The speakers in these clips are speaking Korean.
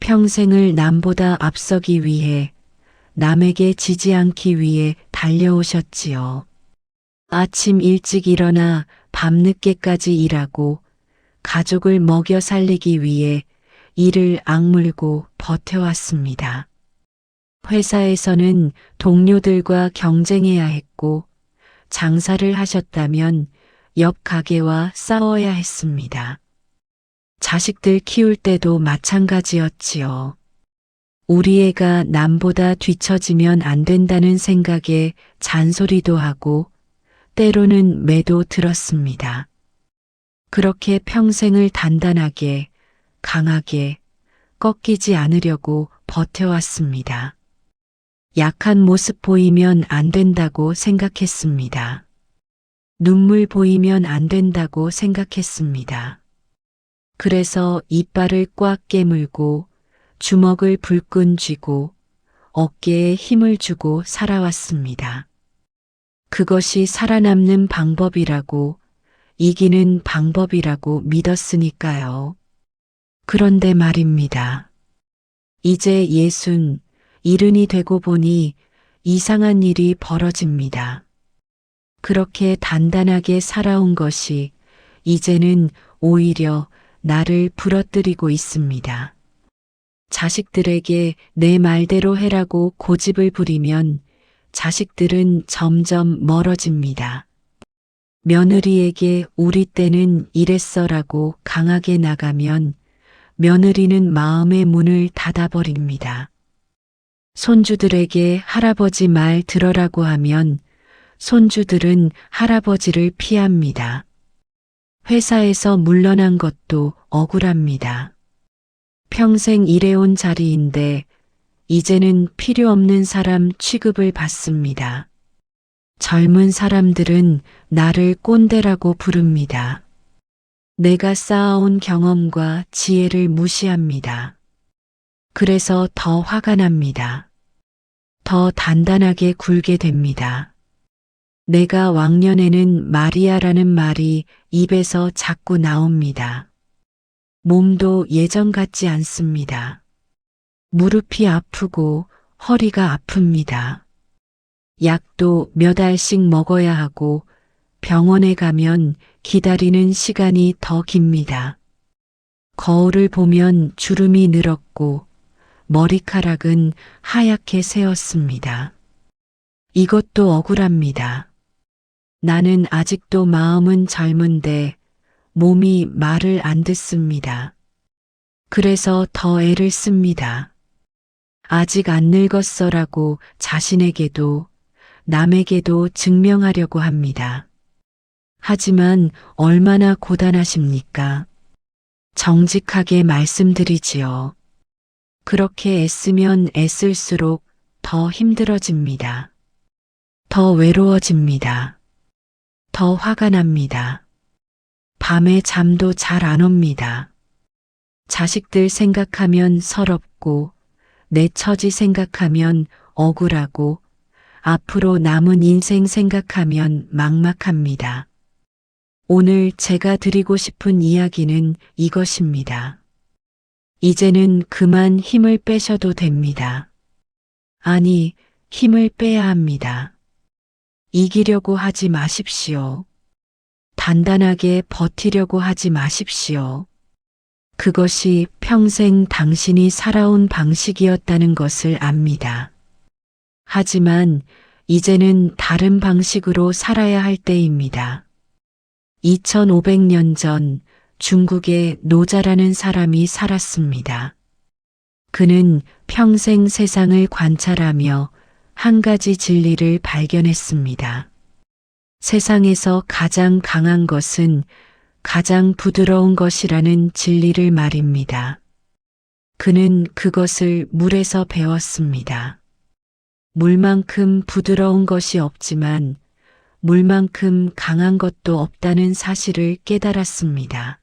평생을 남보다 앞서기 위해, 남에게 지지 않기 위해 달려오셨지요. 아침 일찍 일어나 밤늦게까지 일하고 가족을 먹여 살리기 위해 이를 악물고 버텨왔습니다. 회사에서는 동료들과 경쟁해야 했고, 장사를 하셨다면 옆 가게와 싸워야 했습니다. 자식들 키울 때도 마찬가지였지요. 우리 애가 남보다 뒤처지면 안 된다는 생각에 잔소리도 하고 때로는 매도 들었습니다. 그렇게 평생을 단단하게, 강하게, 꺾이지 않으려고 버텨왔습니다. 약한 모습 보이면 안 된다고 생각했습니다. 눈물 보이면 안 된다고 생각했습니다. 그래서 이빨을 꽉 깨물고 주먹을 불끈 쥐고 어깨에 힘을 주고 살아왔습니다. 그것이 살아남는 방법이라고, 이기는 방법이라고 믿었으니까요. 그런데 말입니다. 이제 70이 되고 보니 이상한 일이 벌어집니다. 그렇게 단단하게 살아온 것이 이제는 오히려 나를 부러뜨리고 있습니다. 자식들에게 내 말대로 해라고 고집을 부리면 자식들은 점점 멀어집니다. 며느리에게 우리 때는 이랬어라고 강하게 나가면 며느리는 마음의 문을 닫아버립니다. 손주들에게 할아버지 말 들어라고 하면 손주들은 할아버지를 피합니다. 회사에서 물러난 것도 억울합니다. 평생 일해온 자리인데 이제는 필요 없는 사람 취급을 받습니다. 젊은 사람들은 나를 꼰대라고 부릅니다. 내가 쌓아온 경험과 지혜를 무시합니다. 그래서 더 화가 납니다. 더 단단하게 굴게 됩니다. 내가 왕년에는 마리아라는 말이 입에서 자꾸 나옵니다. 몸도 예전 같지 않습니다. 무릎이 아프고 허리가 아픕니다. 약도 몇 알씩 먹어야 하고 병원에 가면 기다리는 시간이 더 깁니다. 거울을 보면 주름이 늘었고 머리카락은 하얗게 새었습니다. 이것도 억울합니다. 나는 아직도 마음은 젊은데 몸이 말을 안 듣습니다. 그래서 더 애를 씁니다. 아직 안 늙었어라고 자신에게도 남에게도 증명하려고 합니다. 하지만 얼마나 고단하십니까? 정직하게 말씀드리지요. 그렇게 애쓰면 애쓸수록 더 힘들어집니다. 더 외로워집니다. 더 화가 납니다. 밤에 잠도 잘 안 옵니다. 자식들 생각하면 서럽고 내 처지 생각하면 억울하고 앞으로 남은 인생 생각하면 막막합니다. 오늘 제가 드리고 싶은 이야기는 이것입니다. 이제는 그만 힘을 빼셔도 됩니다. 아니, 힘을 빼야 합니다. 이기려고 하지 마십시오. 단단하게 버티려고 하지 마십시오. 그것이 평생 당신이 살아온 방식이었다는 것을 압니다. 하지만 이제는 다른 방식으로 살아야 할 때입니다. 2500년 전 중국에 노자라는 사람이 살았습니다. 그는 평생 세상을 관찰하며 한 가지 진리를 발견했습니다. 세상에서 가장 강한 것은 가장 부드러운 것이라는 진리를 말입니다. 그는 그것을 물에서 배웠습니다. 물만큼 부드러운 것이 없지만 물만큼 강한 것도 없다는 사실을 깨달았습니다.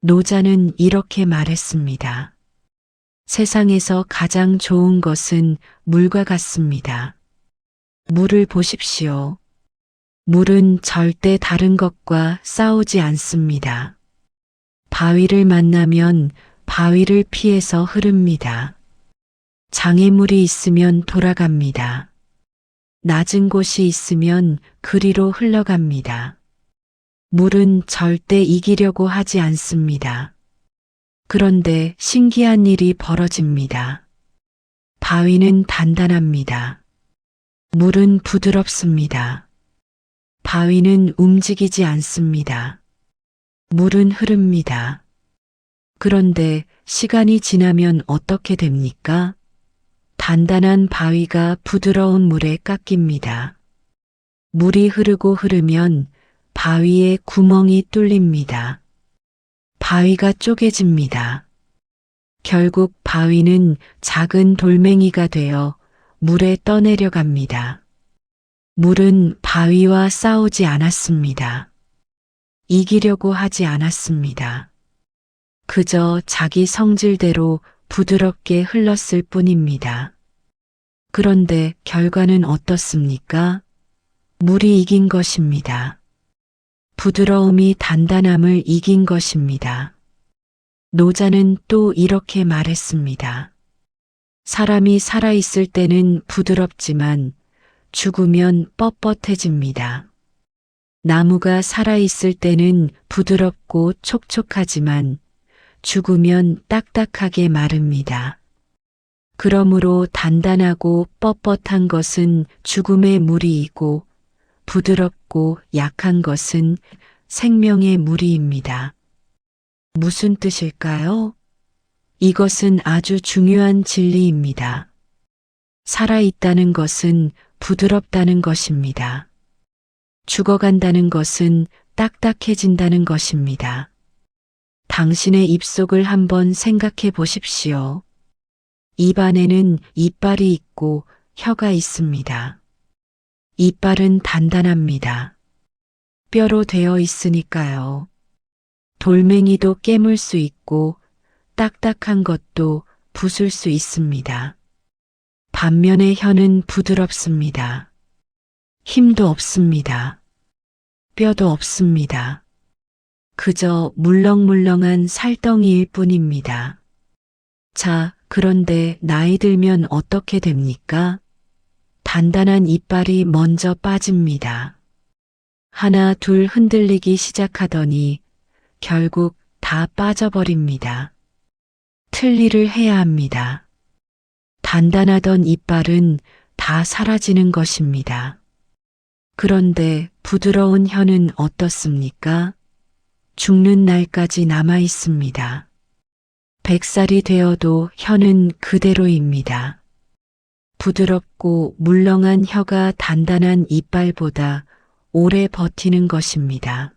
노자는 이렇게 말했습니다. 세상에서 가장 좋은 것은 물과 같습니다. 물을 보십시오. 물은 절대 다른 것과 싸우지 않습니다. 바위를 만나면 바위를 피해서 흐릅니다. 장애물이 있으면 돌아갑니다. 낮은 곳이 있으면 그리로 흘러갑니다. 물은 절대 이기려고 하지 않습니다. 그런데 신기한 일이 벌어집니다. 바위는 단단합니다. 물은 부드럽습니다. 바위는 움직이지 않습니다. 물은 흐릅니다. 그런데 시간이 지나면 어떻게 됩니까? 단단한 바위가 부드러운 물에 깎입니다. 물이 흐르고 흐르면 바위에 구멍이 뚫립니다. 바위가 쪼개집니다. 결국 바위는 작은 돌멩이가 되어 물에 떠내려갑니다. 물은 바위와 싸우지 않았습니다. 이기려고 하지 않았습니다. 그저 자기 성질대로 부드럽게 흘렀을 뿐입니다. 그런데 결과는 어떻습니까? 물이 이긴 것입니다. 부드러움이 단단함을 이긴 것입니다. 노자는 또 이렇게 말했습니다. 사람이 살아있을 때는 부드럽지만 죽으면 뻣뻣해집니다. 나무가 살아있을 때는 부드럽고 촉촉하지만 죽으면 딱딱하게 마릅니다. 그러므로 단단하고 뻣뻣한 것은 죽음의 무리이고 부드럽고 약한 것은 생명의 무리입니다. 무슨 뜻일까요? 이것은 아주 중요한 진리입니다. 살아있다는 것은 부드럽다는 것입니다. 죽어간다는 것은 딱딱해진다는 것입니다. 당신의 입속을 한번 생각해 보십시오. 입 안에는 이빨이 있고 혀가 있습니다. 이빨은 단단합니다. 뼈로 되어 있으니까요. 돌멩이도 깨물 수 있고 딱딱한 것도 부술 수 있습니다. 반면에 혀는 부드럽습니다. 힘도 없습니다. 뼈도 없습니다. 그저 물렁물렁한 살덩이일 뿐입니다. 자, 그런데 나이 들면 어떻게 됩니까? 단단한 이빨이 먼저 빠집니다. 하나, 둘 흔들리기 시작하더니 결국 다 빠져버립니다. 틀니를 해야 합니다. 단단하던 이빨은 다 사라지는 것입니다. 그런데 부드러운 혀는 어떻습니까? 죽는 날까지 남아 있습니다. 100살이 되어도 혀는 그대로입니다. 부드럽고 물렁한 혀가 단단한 이빨보다 오래 버티는 것입니다.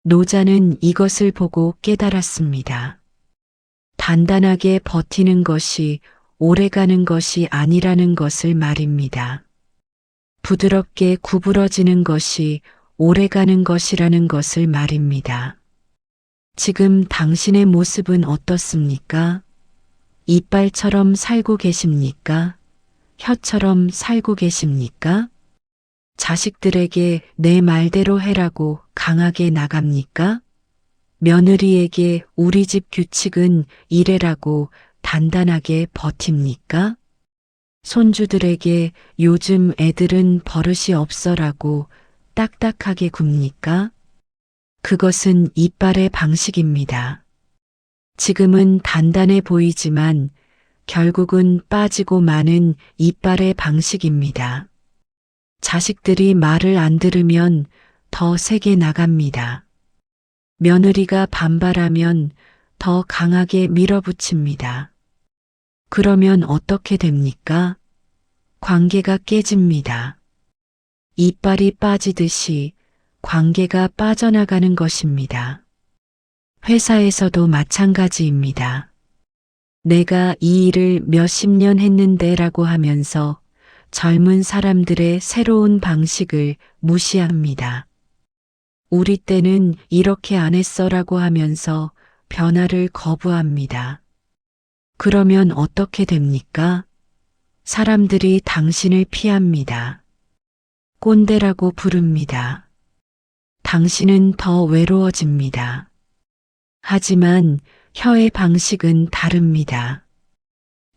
노자는 이것을 보고 깨달았습니다. 단단하게 버티는 것이 오래가는 것이 아니라는 것을 말입니다. 부드럽게 구부러지는 것이 오래가는 것이라는 것을 말입니다. 지금 당신의 모습은 어떻습니까? 이빨처럼 살고 계십니까? 혀처럼 살고 계십니까? 자식들에게 내 말대로 해라고 강하게 나갑니까? 며느리에게 우리 집 규칙은 이래라고 단단하게 버팁니까? 손주들에게 요즘 애들은 버릇이 없어라고 딱딱하게 굽니까? 그것은 이빨의 방식입니다. 지금은 단단해 보이지만 결국은 빠지고 마는 이빨의 방식입니다. 자식들이 말을 안 들으면 더 세게 나갑니다. 며느리가 반발하면 더 강하게 밀어붙입니다. 그러면 어떻게 됩니까? 관계가 깨집니다. 이빨이 빠지듯이 관계가 빠져나가는 것입니다. 회사에서도 마찬가지입니다. 내가 이 일을 몇십 년 했는데 라고 하면서 젊은 사람들의 새로운 방식을 무시합니다. 우리 때는 이렇게 안 했어 라고 하면서 변화를 거부합니다. 그러면 어떻게 됩니까? 사람들이 당신을 피합니다. 꼰대라고 부릅니다. 당신은 더 외로워집니다. 하지만 혀의 방식은 다릅니다.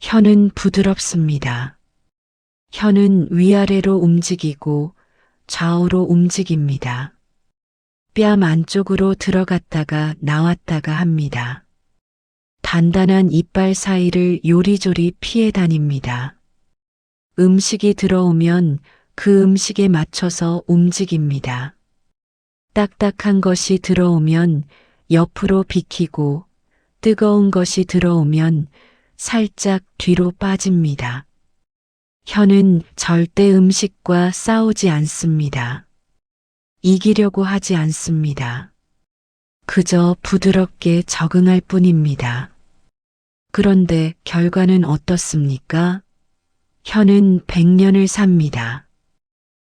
혀는 부드럽습니다. 혀는 위아래로 움직이고 좌우로 움직입니다. 뺨 안쪽으로 들어갔다가 나왔다가 합니다. 단단한 이빨 사이를 요리조리 피해 다닙니다. 음식이 들어오면 그 음식에 맞춰서 움직입니다. 딱딱한 것이 들어오면 옆으로 비키고 뜨거운 것이 들어오면 살짝 뒤로 빠집니다. 혀는 절대 음식과 싸우지 않습니다. 이기려고 하지 않습니다. 그저 부드럽게 적응할 뿐입니다. 그런데 결과는 어떻습니까? 혀는 100년을 삽니다.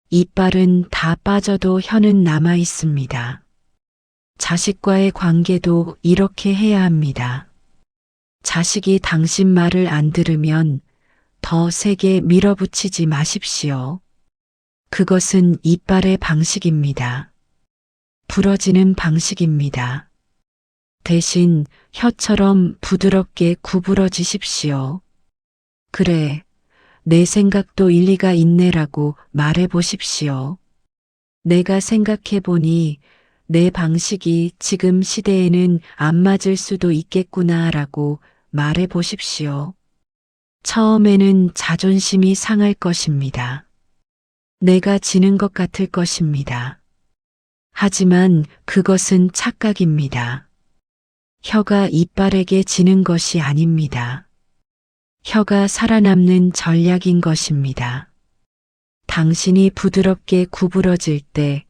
이빨은 다 빠져도 혀는 남아 있습니다. 자식과의 관계도 이렇게 해야 합니다. 자식이 당신 말을 안 들으면 더 세게 밀어붙이지 마십시오. 그것은 이빨의 방식입니다. 부러지는 방식입니다. 대신 혀처럼 부드럽게 구부러지십시오. 그래, 내 생각도 일리가 있네라고 말해 보십시오. 내가 생각해 보니 내 방식이 지금 시대에는 안 맞을 수도 있겠구나라고 말해 보십시오. 처음에는 자존심이 상할 것입니다. 내가 지는 것 같을 것입니다. 하지만 그것은 착각입니다. 혀가 이빨에게 지는 것이 아닙니다. 혀가 살아남는 전략인 것입니다. 당신이 부드럽게 구부러질 때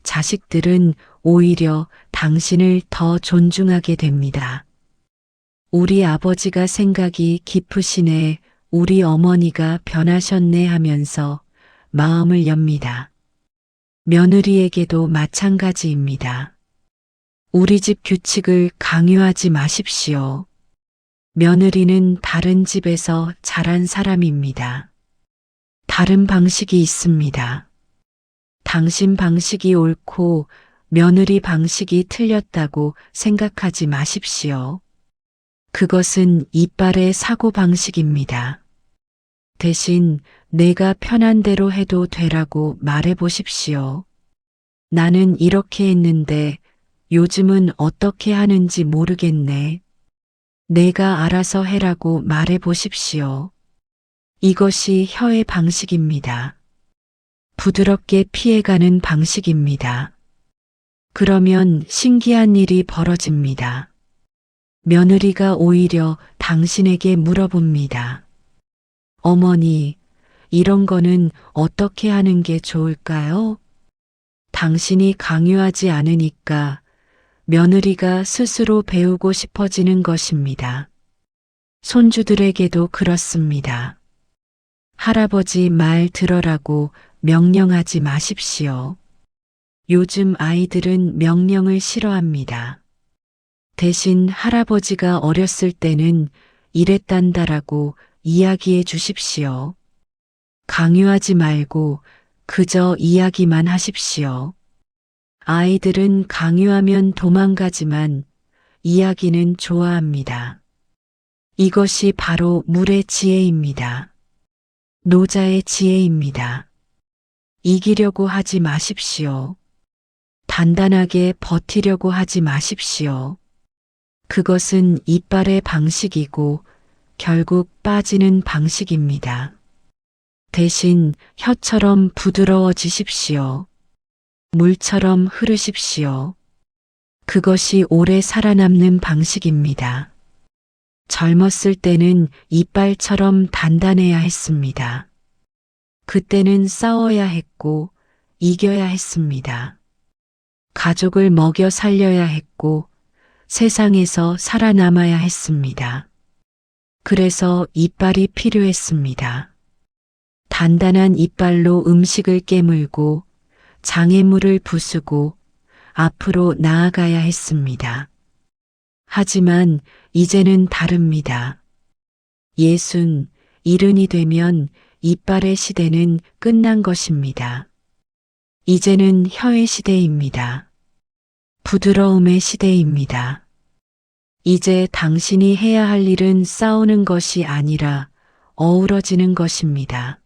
자식들은 오히려 당신을 더 존중하게 됩니다. 우리 아버지가 생각이 깊으시네, 우리 어머니가 변하셨네 하면서 마음을 엽니다. 며느리에게도 마찬가지입니다. 우리 집 규칙을 강요하지 마십시오. 며느리는 다른 집에서 자란 사람입니다. 다른 방식이 있습니다. 당신 방식이 옳고 며느리 방식이 틀렸다고 생각하지 마십시오. 그것은 이빨의 사고방식입니다. 대신 내가 편한 대로 해도 되라고 말해 보십시오. 나는 이렇게 했는데 요즘은 어떻게 하는지 모르겠네. 내가 알아서 해라고 말해 보십시오. 이것이 혀의 방식입니다. 부드럽게 피해가는 방식입니다. 그러면 신기한 일이 벌어집니다. 며느리가 오히려 당신에게 물어봅니다. 어머니, 이런 거는 어떻게 하는 게 좋을까요? 당신이 강요하지 않으니까 며느리가 스스로 배우고 싶어지는 것입니다. 손주들에게도 그렇습니다. 할아버지 말 들어라고 명령하지 마십시오. 요즘 아이들은 명령을 싫어합니다. 대신 할아버지가 어렸을 때는 이랬단다라고 이야기해 주십시오. 강요하지 말고 그저 이야기만 하십시오. 아이들은 강요하면 도망가지만 이야기는 좋아합니다. 이것이 바로 물의 지혜입니다. 노자의 지혜입니다. 이기려고 하지 마십시오. 단단하게 버티려고 하지 마십시오. 그것은 이빨의 방식이고 결국 빠지는 방식입니다. 대신 혀처럼 부드러워지십시오. 물처럼 흐르십시오. 그것이 오래 살아남는 방식입니다. 젊었을 때는 이빨처럼 단단해야 했습니다. 그때는 싸워야 했고 이겨야 했습니다. 가족을 먹여 살려야 했고 세상에서 살아남아야 했습니다. 그래서 이빨이 필요했습니다. 단단한 이빨로 음식을 깨물고 장애물을 부수고 앞으로 나아가야 했습니다. 하지만 이제는 다릅니다. 60, 70이 되면 이빨의 시대는 끝난 것입니다. 이제는 혀의 시대입니다. 부드러움의 시대입니다. 이제 당신이 해야 할 일은 싸우는 것이 아니라 어우러지는 것입니다.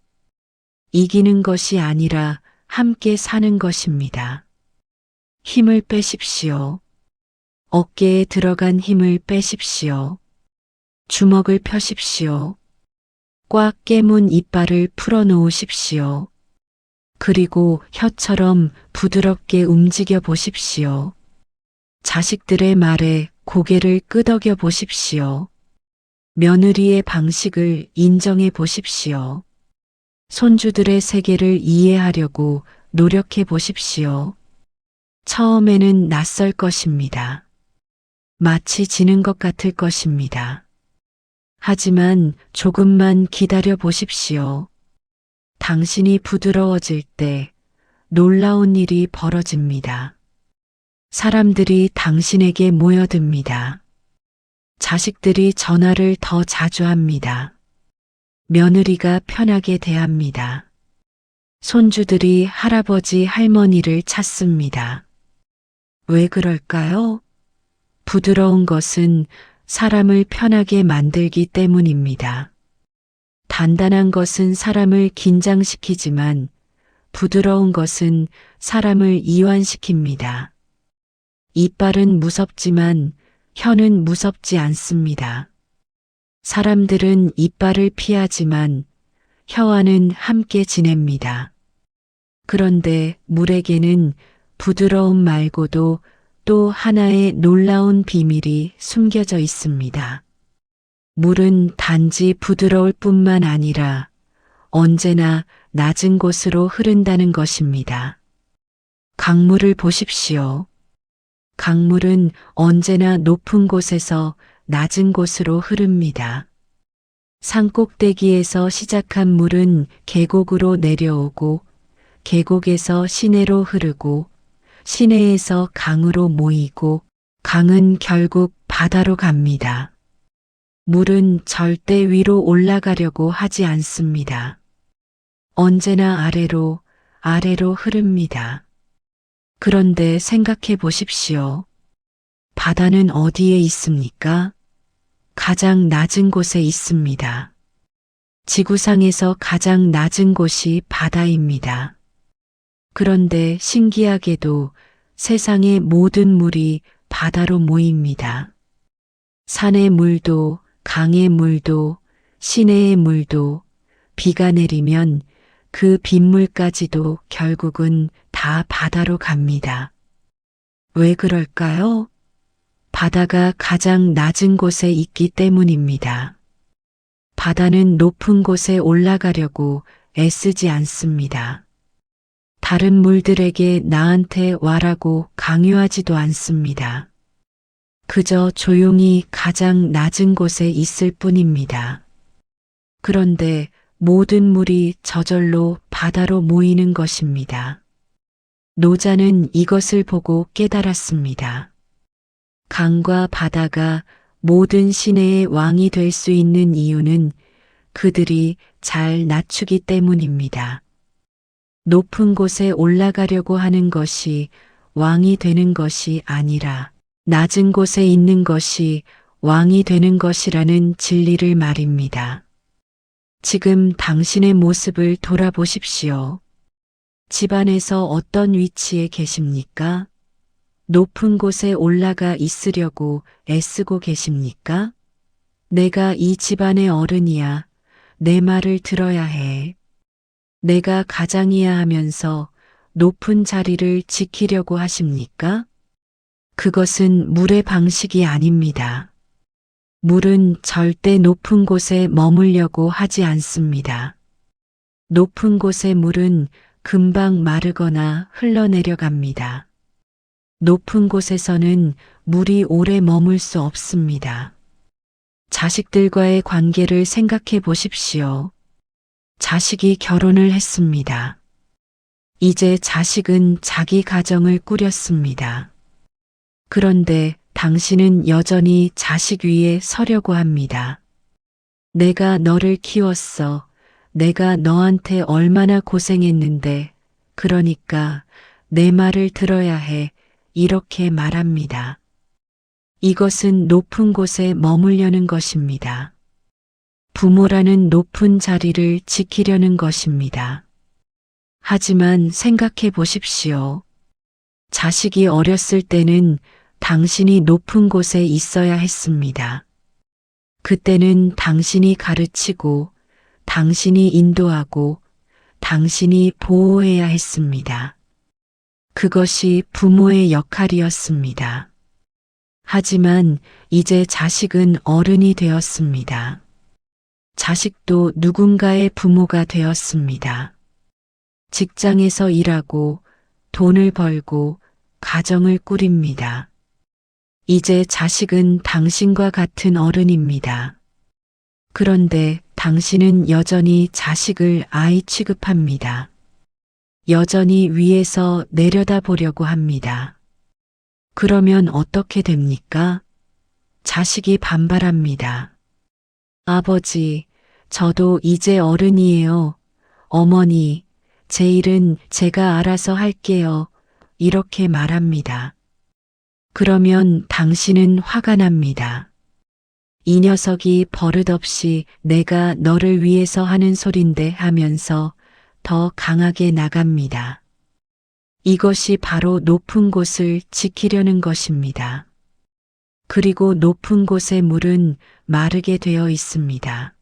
이기는 것이 아니라 함께 사는 것입니다. 힘을 빼십시오. 어깨에 들어간 힘을 빼십시오. 주먹을 펴십시오. 꽉 깨문 이빨을 풀어놓으십시오. 그리고 혀처럼 부드럽게 움직여 보십시오. 자식들의 말에 고개를 끄덕여 보십시오. 며느리의 방식을 인정해 보십시오. 손주들의 세계를 이해하려고 노력해 보십시오. 처음에는 낯설 것입니다. 마치 지는 것 같을 것입니다. 하지만 조금만 기다려 보십시오. 당신이 부드러워질 때 놀라운 일이 벌어집니다. 사람들이 당신에게 모여듭니다. 자식들이 전화를 더 자주 합니다. 며느리가 편하게 대합니다. 손주들이 할아버지 할머니를 찾습니다. 왜 그럴까요? 부드러운 것은 사람을 편하게 만들기 때문입니다. 단단한 것은 사람을 긴장시키지만 부드러운 것은 사람을 이완시킵니다. 이빨은 무섭지만 혀는 무섭지 않습니다. 사람들은 이빨을 피하지만 혀와는 함께 지냅니다. 그런데 물에게는 부드러움 말고도 또 하나의 놀라운 비밀이 숨겨져 있습니다. 물은 단지 부드러울 뿐만 아니라 언제나 낮은 곳으로 흐른다는 것입니다. 강물을 보십시오. 강물은 언제나 높은 곳에서 낮은 곳으로 흐릅니다. 산꼭대기에서 시작한 물은 계곡으로 내려오고 계곡에서 시내로 흐르고 시내에서 강으로 모이고 강은 결국 바다로 갑니다. 물은 절대 위로 올라가려고 하지 않습니다. 언제나 아래로 흐릅니다. 그런데 생각해 보십시오. 바다는 어디에 있습니까? 가장 낮은 곳에 있습니다. 지구상에서 가장 낮은 곳이 바다입니다. 그런데 신기하게도 세상의 모든 물이 바다로 모입니다. 산의 물도, 강의 물도, 시내의 물도, 비가 내리면 그 빗물까지도 결국은 다 바다로 갑니다. 왜 그럴까요? 바다가 가장 낮은 곳에 있기 때문입니다. 바다는 높은 곳에 올라가려고 애쓰지 않습니다. 다른 물들에게 나한테 와라고 강요하지도 않습니다. 그저 조용히 가장 낮은 곳에 있을 뿐입니다. 그런데 모든 물이 저절로 바다로 모이는 것입니다. 노자는 이것을 보고 깨달았습니다. 강과 바다가 모든 시내의 왕이 될 수 있는 이유는 그들이 잘 낮추기 때문입니다. 높은 곳에 올라가려고 하는 것이 왕이 되는 것이 아니라 낮은 곳에 있는 것이 왕이 되는 것이라는 진리를 말입니다. 지금 당신의 모습을 돌아보십시오. 집안에서 어떤 위치에 계십니까? 높은 곳에 올라가 있으려고 애쓰고 계십니까? 내가 이 집안의 어른이야. 내 말을 들어야 해. 내가 가장이야 하면서 높은 자리를 지키려고 하십니까? 그것은 물의 방식이 아닙니다. 물은 절대 높은 곳에 머물려고 하지 않습니다. 높은 곳의 물은 금방 마르거나 흘러내려갑니다. 높은 곳에서는 물이 오래 머물 수 없습니다. 자식들과의 관계를 생각해 보십시오. 자식이 결혼을 했습니다. 이제 자식은 자기 가정을 꾸렸습니다. 그런데 당신은 여전히 자식 위에 서려고 합니다. 내가 너를 키웠어. 내가 너한테 얼마나 고생했는데, 그러니까 내 말을 들어야 해. 이렇게 말합니다. 이것은 높은 곳에 머물려는 것입니다. 부모라는 높은 자리를 지키려는 것입니다. 하지만 생각해 보십시오. 자식이 어렸을 때는 당신이 높은 곳에 있어야 했습니다. 그때는 당신이 가르치고, 당신이 인도하고, 당신이 보호해야 했습니다. 그것이 부모의 역할이었습니다. 하지만 이제 자식은 어른이 되었습니다. 자식도 누군가의 부모가 되었습니다. 직장에서 일하고 돈을 벌고 가정을 꾸립니다. 이제 자식은 당신과 같은 어른입니다. 그런데 당신은 여전히 자식을 아이 취급합니다. 여전히 위에서 내려다보려고 합니다. 그러면 어떻게 됩니까? 자식이 반발합니다. 아버지, 저도 이제 어른이에요. 어머니, 제 일은 제가 알아서 할게요. 이렇게 말합니다. 그러면 당신은 화가 납니다. 이 녀석이 버릇없이 내가 너를 위해서 하는 소린데 하면서 더 강하게 나갑니다. 이것이 바로 높은 곳을 지키려는 것입니다. 그리고 높은 곳의 물은 마르게 되어 있습니다.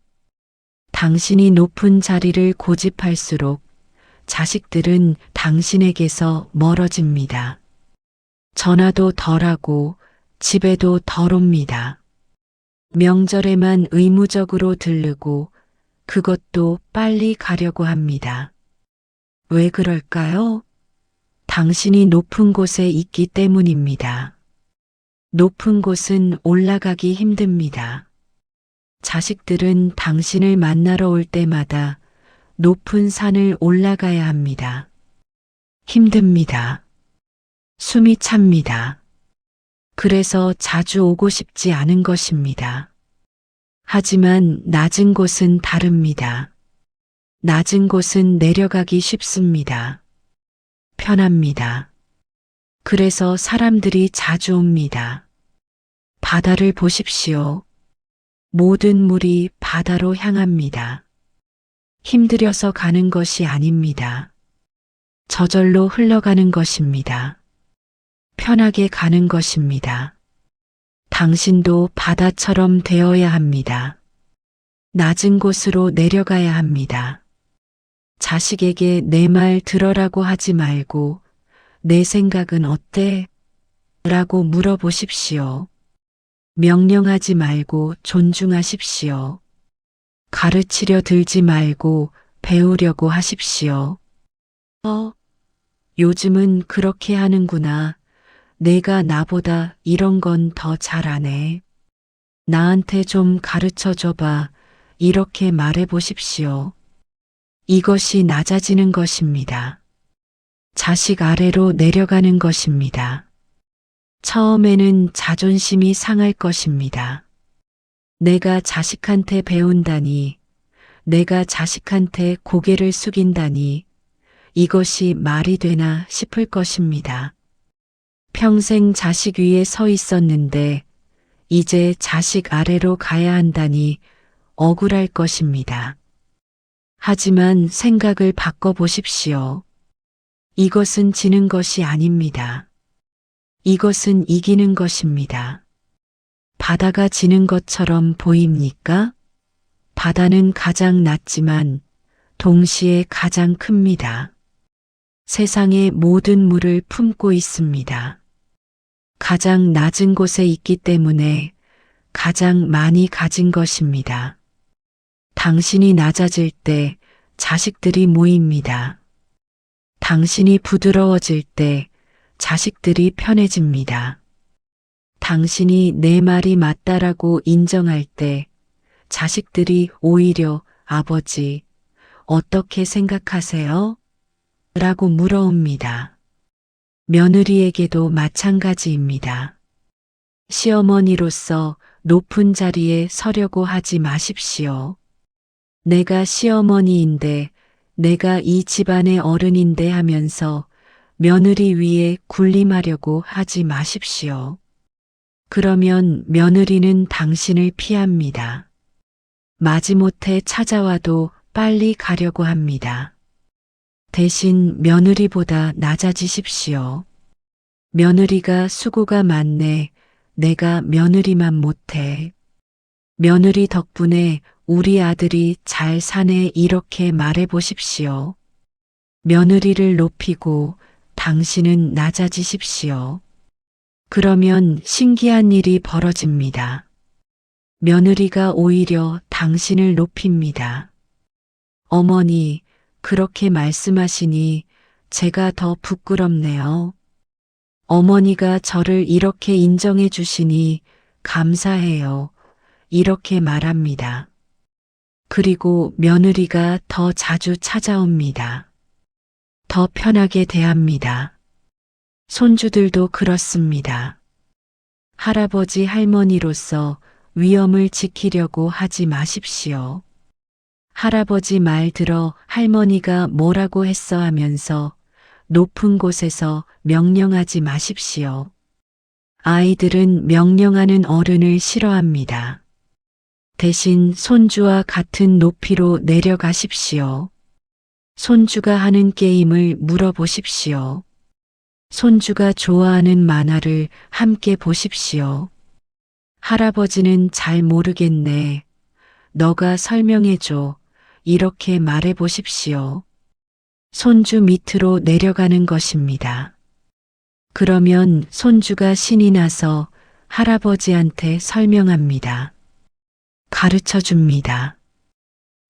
당신이 높은 자리를 고집할수록 자식들은 당신에게서 멀어집니다. 전화도 덜하고 집에도 덜 옵니다. 명절에만 의무적으로 들르고 그것도 빨리 가려고 합니다. 왜 그럴까요? 당신이 높은 곳에 있기 때문입니다. 높은 곳은 올라가기 힘듭니다. 자식들은 당신을 만나러 올 때마다 높은 산을 올라가야 합니다. 힘듭니다. 숨이 찹니다. 그래서 자주 오고 싶지 않은 것입니다. 하지만 낮은 곳은 다릅니다. 낮은 곳은 내려가기 쉽습니다. 편합니다. 그래서 사람들이 자주 옵니다. 바다를 보십시오. 모든 물이 바다로 향합니다. 힘들여서 가는 것이 아닙니다. 저절로 흘러가는 것입니다. 편하게 가는 것입니다. 당신도 바다처럼 되어야 합니다. 낮은 곳으로 내려가야 합니다. 자식에게 내 말 들어라고 하지 말고 내 생각은 어때? 라고 물어보십시오. 명령하지 말고 존중하십시오. 가르치려 들지 말고 배우려고 하십시오. 요즘은 그렇게 하는구나. 내가 나보다 이런 건 더 잘하네. 나한테 좀 가르쳐 줘봐. 이렇게 말해 보십시오. 이것이 낮아지는 것입니다. 자식 아래로 내려가는 것입니다. 처음에는 자존심이 상할 것입니다. 내가 자식한테 배운다니, 내가 자식한테 고개를 숙인다니, 이것이 말이 되나 싶을 것입니다. 평생 자식 위에 서 있었는데 이제 자식 아래로 가야 한다니 억울할 것입니다. 하지만 생각을 바꿔보십시오. 이것은 지는 것이 아닙니다. 이것은 이기는 것입니다. 바다가 지는 것처럼 보입니까? 바다는 가장 낮지만 동시에 가장 큽니다. 세상의 모든 물을 품고 있습니다. 가장 낮은 곳에 있기 때문에 가장 많이 가진 것입니다. 당신이 낮아질 때 자식들이 모입니다. 당신이 부드러워질 때 자식들이 편해집니다. 당신이 내 말이 맞다라고 인정할 때 자식들이 오히려 아버지, 어떻게 생각하세요? 라고 물어옵니다. 며느리에게도 마찬가지입니다. 시어머니로서 높은 자리에 서려고 하지 마십시오. 내가 시어머니인데, 내가 이 집안의 어른인데 하면서 며느리 위에 군림하려고 하지 마십시오. 그러면 며느리는 당신을 피합니다. 마지못해 찾아와도 빨리 가려고 합니다. 대신 며느리보다 낮아지십시오. 며느리가 수고가 많네. 내가 며느리만 못해. 며느리 덕분에 우리 아들이 잘 사네. 이렇게 말해 보십시오. 며느리를 높이고 당신은 낮아지십시오. 그러면 신기한 일이 벌어집니다. 며느리가 오히려 당신을 높입니다. 어머니, 그렇게 말씀하시니 제가 더 부끄럽네요. 어머니가 저를 이렇게 인정해 주시니 감사해요. 이렇게 말합니다. 그리고 며느리가 더 자주 찾아옵니다. 더 편하게 대합니다. 손주들도 그렇습니다. 할아버지 할머니로서 위엄을 지키려고 하지 마십시오. 할아버지 말 들어 할머니가 뭐라고 했어 하면서 높은 곳에서 명령하지 마십시오. 아이들은 명령하는 어른을 싫어합니다. 대신 손주와 같은 높이로 내려가십시오. 손주가 하는 게임을 물어보십시오. 손주가 좋아하는 만화를 함께 보십시오. 할아버지는 잘 모르겠네. 너가 설명해줘. 이렇게 말해 보십시오. 손주 밑으로 내려가는 것입니다. 그러면 손주가 신이 나서 할아버지한테 설명합니다. 가르쳐 줍니다.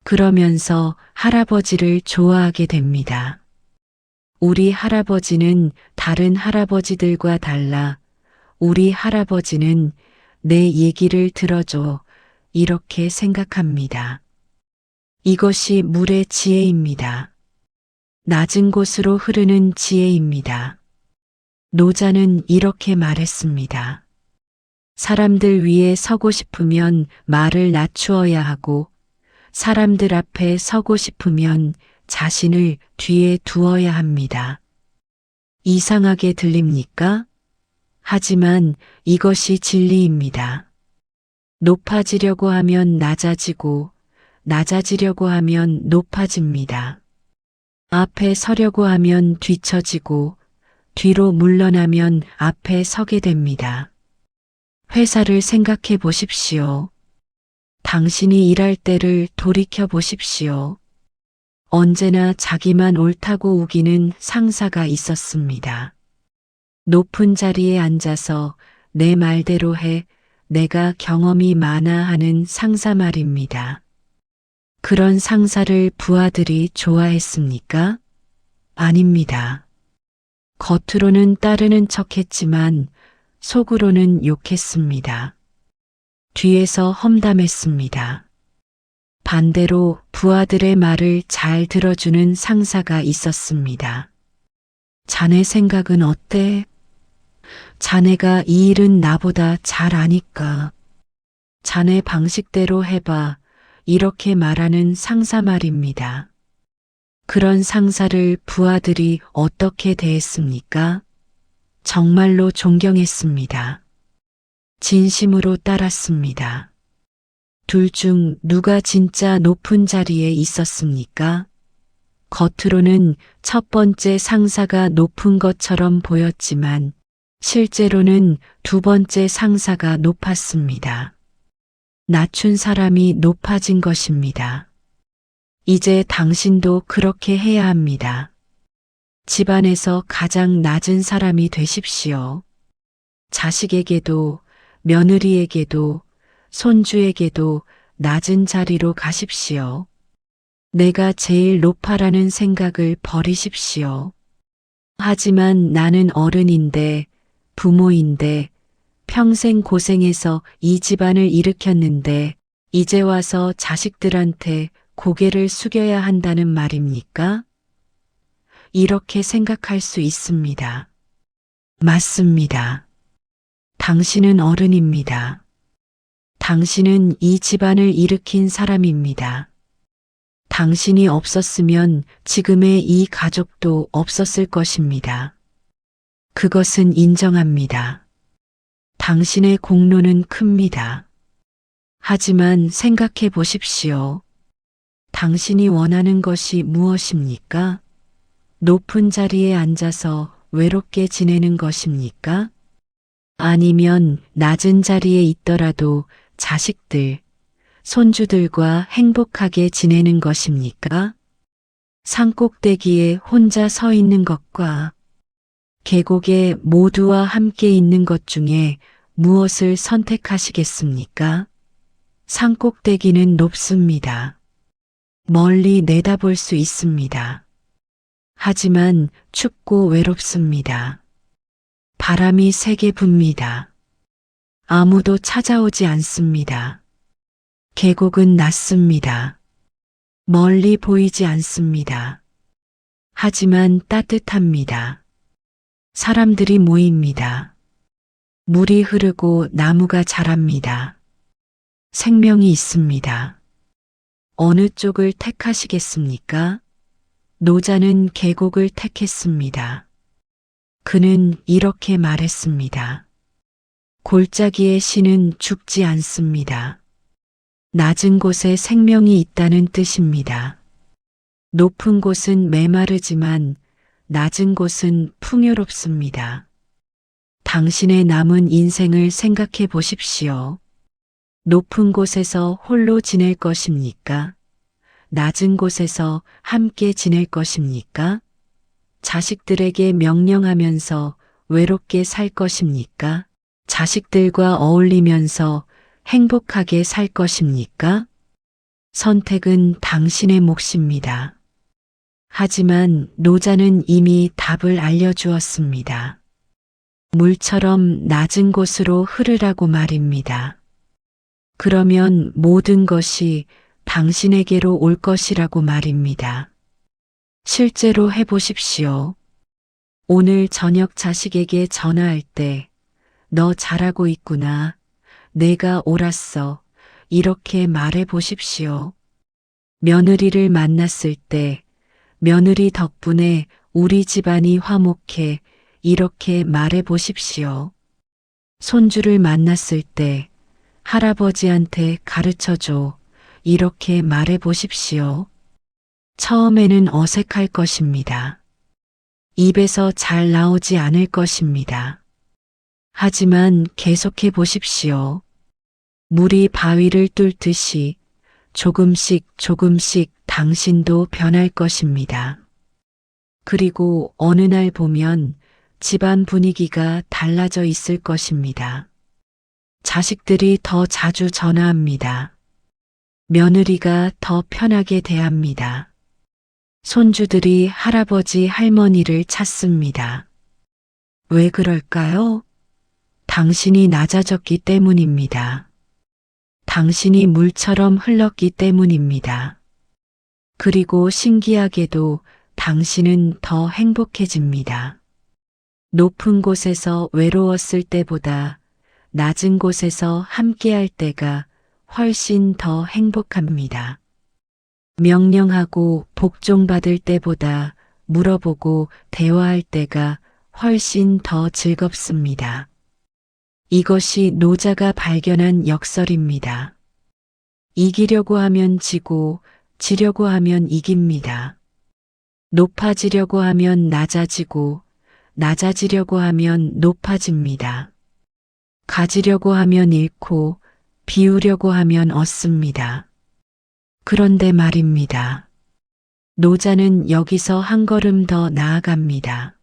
그러면서 할아버지를 좋아하게 됩니다. 우리 할아버지는 다른 할아버지들과 달라. 우리 할아버지는 내 얘기를 들어줘. 이렇게 생각합니다. 이것이 물의 지혜입니다. 낮은 곳으로 흐르는 지혜입니다. 노자는 이렇게 말했습니다. 사람들 위에 서고 싶으면 말을 낮추어야 하고 사람들 앞에 서고 싶으면 자신을 뒤에 두어야 합니다. 이상하게 들립니까? 하지만 이것이 진리입니다. 높아지려고 하면 낮아지고 낮아지려고 하면 높아집니다. 앞에 서려고 하면 뒤처지고 뒤로 물러나면 앞에 서게 됩니다. 회사를 생각해 보십시오. 당신이 일할 때를 돌이켜 보십시오. 언제나 자기만 옳다고 우기는 상사가 있었습니다. 높은 자리에 앉아서 내 말대로 해, 내가 경험이 많아 하는 상사 말입니다. 그런 상사를 부하들이 좋아했습니까? 아닙니다. 겉으로는 따르는 척했지만 속으로는 욕했습니다. 뒤에서 험담했습니다. 반대로 부하들의 말을 잘 들어주는 상사가 있었습니다. 자네 생각은 어때? 자네가 이 일은 나보다 잘 아니까. 자네 방식대로 해봐. 이렇게 말하는 상사 말입니다. 그런 상사를 부하들이 어떻게 대했습니까? 정말로 존경했습니다. 진심으로 따랐습니다. 둘 중 누가 진짜 높은 자리에 있었습니까? 겉으로는 첫 번째 상사가 높은 것처럼 보였지만 실제로는 두 번째 상사가 높았습니다. 낮춘 사람이 높아진 것입니다. 이제 당신도 그렇게 해야 합니다. 집안에서 가장 낮은 사람이 되십시오. 자식에게도 며느리에게도 손주에게도 낮은 자리로 가십시오. 내가 제일 높아라는 생각을 버리십시오. 하지만 나는 어른인데, 부모인데, 평생 고생해서 이 집안을 일으켰는데, 이제 와서 자식들한테 고개를 숙여야 한다는 말입니까? 이렇게 생각할 수 있습니다. 맞습니다. 당신은 어른입니다. 당신은 이 집안을 일으킨 사람입니다. 당신이 없었으면 지금의 이 가족도 없었을 것입니다. 그것은 인정합니다. 당신의 공로는 큽니다. 하지만 생각해 보십시오. 당신이 원하는 것이 무엇입니까? 높은 자리에 앉아서 외롭게 지내는 것입니까? 아니면 낮은 자리에 있더라도 자식들, 손주들과 행복하게 지내는 것입니까? 산꼭대기에 혼자 서 있는 것과 계곡에 모두와 함께 있는 것 중에 무엇을 선택하시겠습니까? 산꼭대기는 높습니다. 멀리 내다볼 수 있습니다. 하지만 춥고 외롭습니다. 바람이 세게 붑니다. 아무도 찾아오지 않습니다. 계곡은 낮습니다. 멀리 보이지 않습니다. 하지만 따뜻합니다. 사람들이 모입니다. 물이 흐르고 나무가 자랍니다. 생명이 있습니다. 어느 쪽을 택하시겠습니까? 노자는 계곡을 택했습니다. 그는 이렇게 말했습니다. 골짜기의 신은 죽지 않습니다. 낮은 곳에 생명이 있다는 뜻입니다. 높은 곳은 메마르지만 낮은 곳은 풍요롭습니다. 당신의 남은 인생을 생각해 보십시오. 높은 곳에서 홀로 지낼 것입니까? 낮은 곳에서 함께 지낼 것입니까? 자식들에게 명령하면서 외롭게 살 것입니까? 자식들과 어울리면서 행복하게 살 것입니까? 선택은 당신의 몫입니다. 하지만 노자는 이미 답을 알려주었습니다. 물처럼 낮은 곳으로 흐르라고 말입니다. 그러면 모든 것이 당신에게로 올 것이라고 말입니다. 실제로 해보십시오. 오늘 저녁 자식에게 전화할 때 너 잘하고 있구나. 내가 옳았어. 이렇게 말해 보십시오. 며느리를 만났을 때 며느리 덕분에 우리 집안이 화목해. 이렇게 말해 보십시오. 손주를 만났을 때 할아버지한테 가르쳐줘. 이렇게 말해 보십시오. 처음에는 어색할 것입니다. 입에서 잘 나오지 않을 것입니다. 하지만 계속해 보십시오. 물이 바위를 뚫듯이 조금씩 조금씩 당신도 변할 것입니다. 그리고 어느 날 보면 집안 분위기가 달라져 있을 것입니다. 자식들이 더 자주 전화합니다. 며느리가 더 편하게 대합니다. 손주들이 할아버지 할머니를 찾습니다. 왜 그럴까요? 당신이 낮아졌기 때문입니다. 당신이 물처럼 흘렀기 때문입니다. 그리고 신기하게도 당신은 더 행복해집니다. 높은 곳에서 외로웠을 때보다 낮은 곳에서 함께할 때가 훨씬 더 행복합니다. 명령하고 복종받을 때보다 물어보고 대화할 때가 훨씬 더 즐겁습니다. 이것이 노자가 발견한 역설입니다. 이기려고 하면 지고 지려고 하면 이깁니다. 높아지려고 하면 낮아지고 낮아지려고 하면 높아집니다. 가지려고 하면 잃고 비우려고 하면 얻습니다. 그런데 말입니다. 노자는 여기서 한 걸음 더 나아갑니다.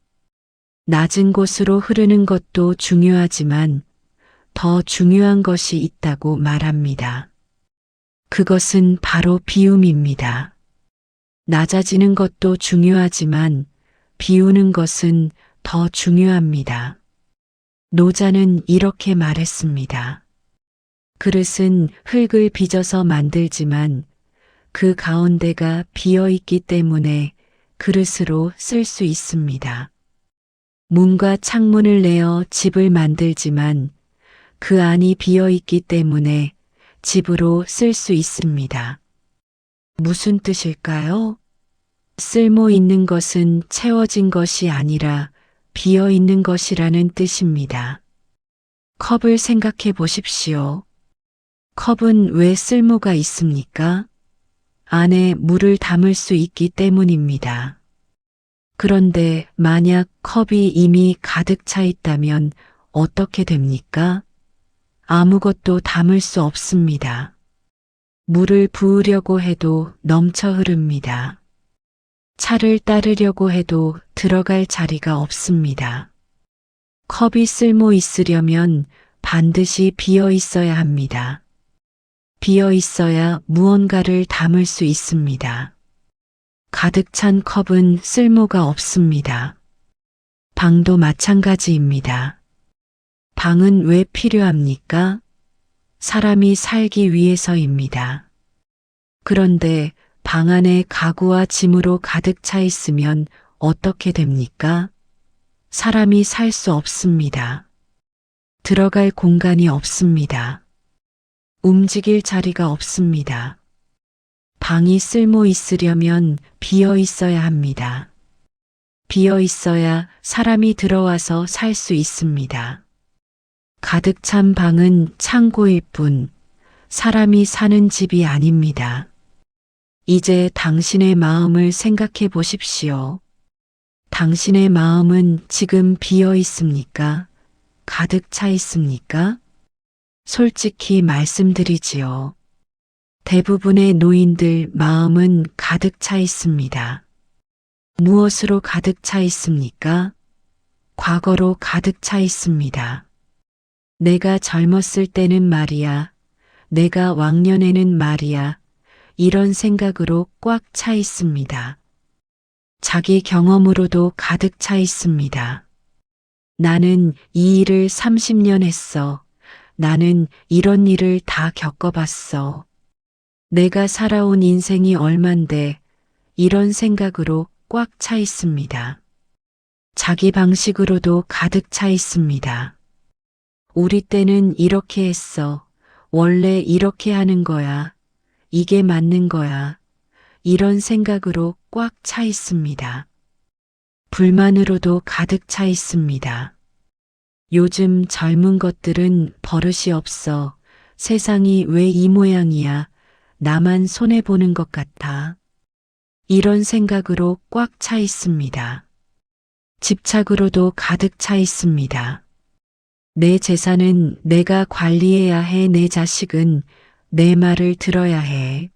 낮은 곳으로 흐르는 것도 중요하지만 더 중요한 것이 있다고 말합니다. 그것은 바로 비움입니다. 낮아지는 것도 중요하지만 비우는 것은 더 중요합니다. 노자는 이렇게 말했습니다. 그릇은 흙을 빚어서 만들지만 그 가운데가 비어 있기 때문에 그릇으로 쓸 수 있습니다. 문과 창문을 내어 집을 만들지만 그 안이 비어 있기 때문에 집으로 쓸 수 있습니다. 무슨 뜻일까요? 쓸모 있는 것은 채워진 것이 아니라 비어 있는 것이라는 뜻입니다. 컵을 생각해 보십시오. 컵은 왜 쓸모가 있습니까? 안에 물을 담을 수 있기 때문입니다. 그런데 만약 컵이 이미 가득 차 있다면 어떻게 됩니까? 아무것도 담을 수 없습니다. 물을 부으려고 해도 넘쳐 흐릅니다. 차를 따르려고 해도 들어갈 자리가 없습니다. 컵이 쓸모 있으려면 반드시 비어 있어야 합니다. 비어 있어야 무언가를 담을 수 있습니다. 가득 찬 컵은 쓸모가 없습니다. 방도 마찬가지입니다. 방은 왜 필요합니까? 사람이 살기 위해서입니다. 그런데 방 안에 가구와 짐으로 가득 차 있으면 어떻게 됩니까? 사람이 살 수 없습니다. 들어갈 공간이 없습니다. 움직일 자리가 없습니다. 방이 쓸모 있으려면 비어 있어야 합니다. 비어 있어야 사람이 들어와서 살 수 있습니다. 가득 찬 방은 창고일 뿐 사람이 사는 집이 아닙니다. 이제 당신의 마음을 생각해 보십시오. 당신의 마음은 지금 비어 있습니까? 가득 차 있습니까? 솔직히 말씀드리지요. 대부분의 노인들 마음은 가득 차 있습니다. 무엇으로 가득 차 있습니까? 과거로 가득 차 있습니다. 내가 젊었을 때는 말이야, 내가 왕년에는 말이야, 이런 생각으로 꽉 차 있습니다. 자기 경험으로도 가득 차 있습니다. 나는 이 일을 30년 했어. 나는 이런 일을 다 겪어봤어. 내가 살아온 인생이 얼만데 이런 생각으로 꽉 차 있습니다. 자기 방식으로도 가득 차 있습니다. 우리 때는 이렇게 했어. 원래 이렇게 하는 거야. 이게 맞는 거야. 이런 생각으로 꽉 차 있습니다. 불만으로도 가득 차 있습니다. 요즘 젊은 것들은 버릇이 없어. 세상이 왜 이 모양이야. 나만 손해보는 것 같아. 이런 생각으로 꽉 차 있습니다. 집착으로도 가득 차 있습니다. 내 재산은 내가 관리해야 해. 내 자식은 내 말을 들어야 해.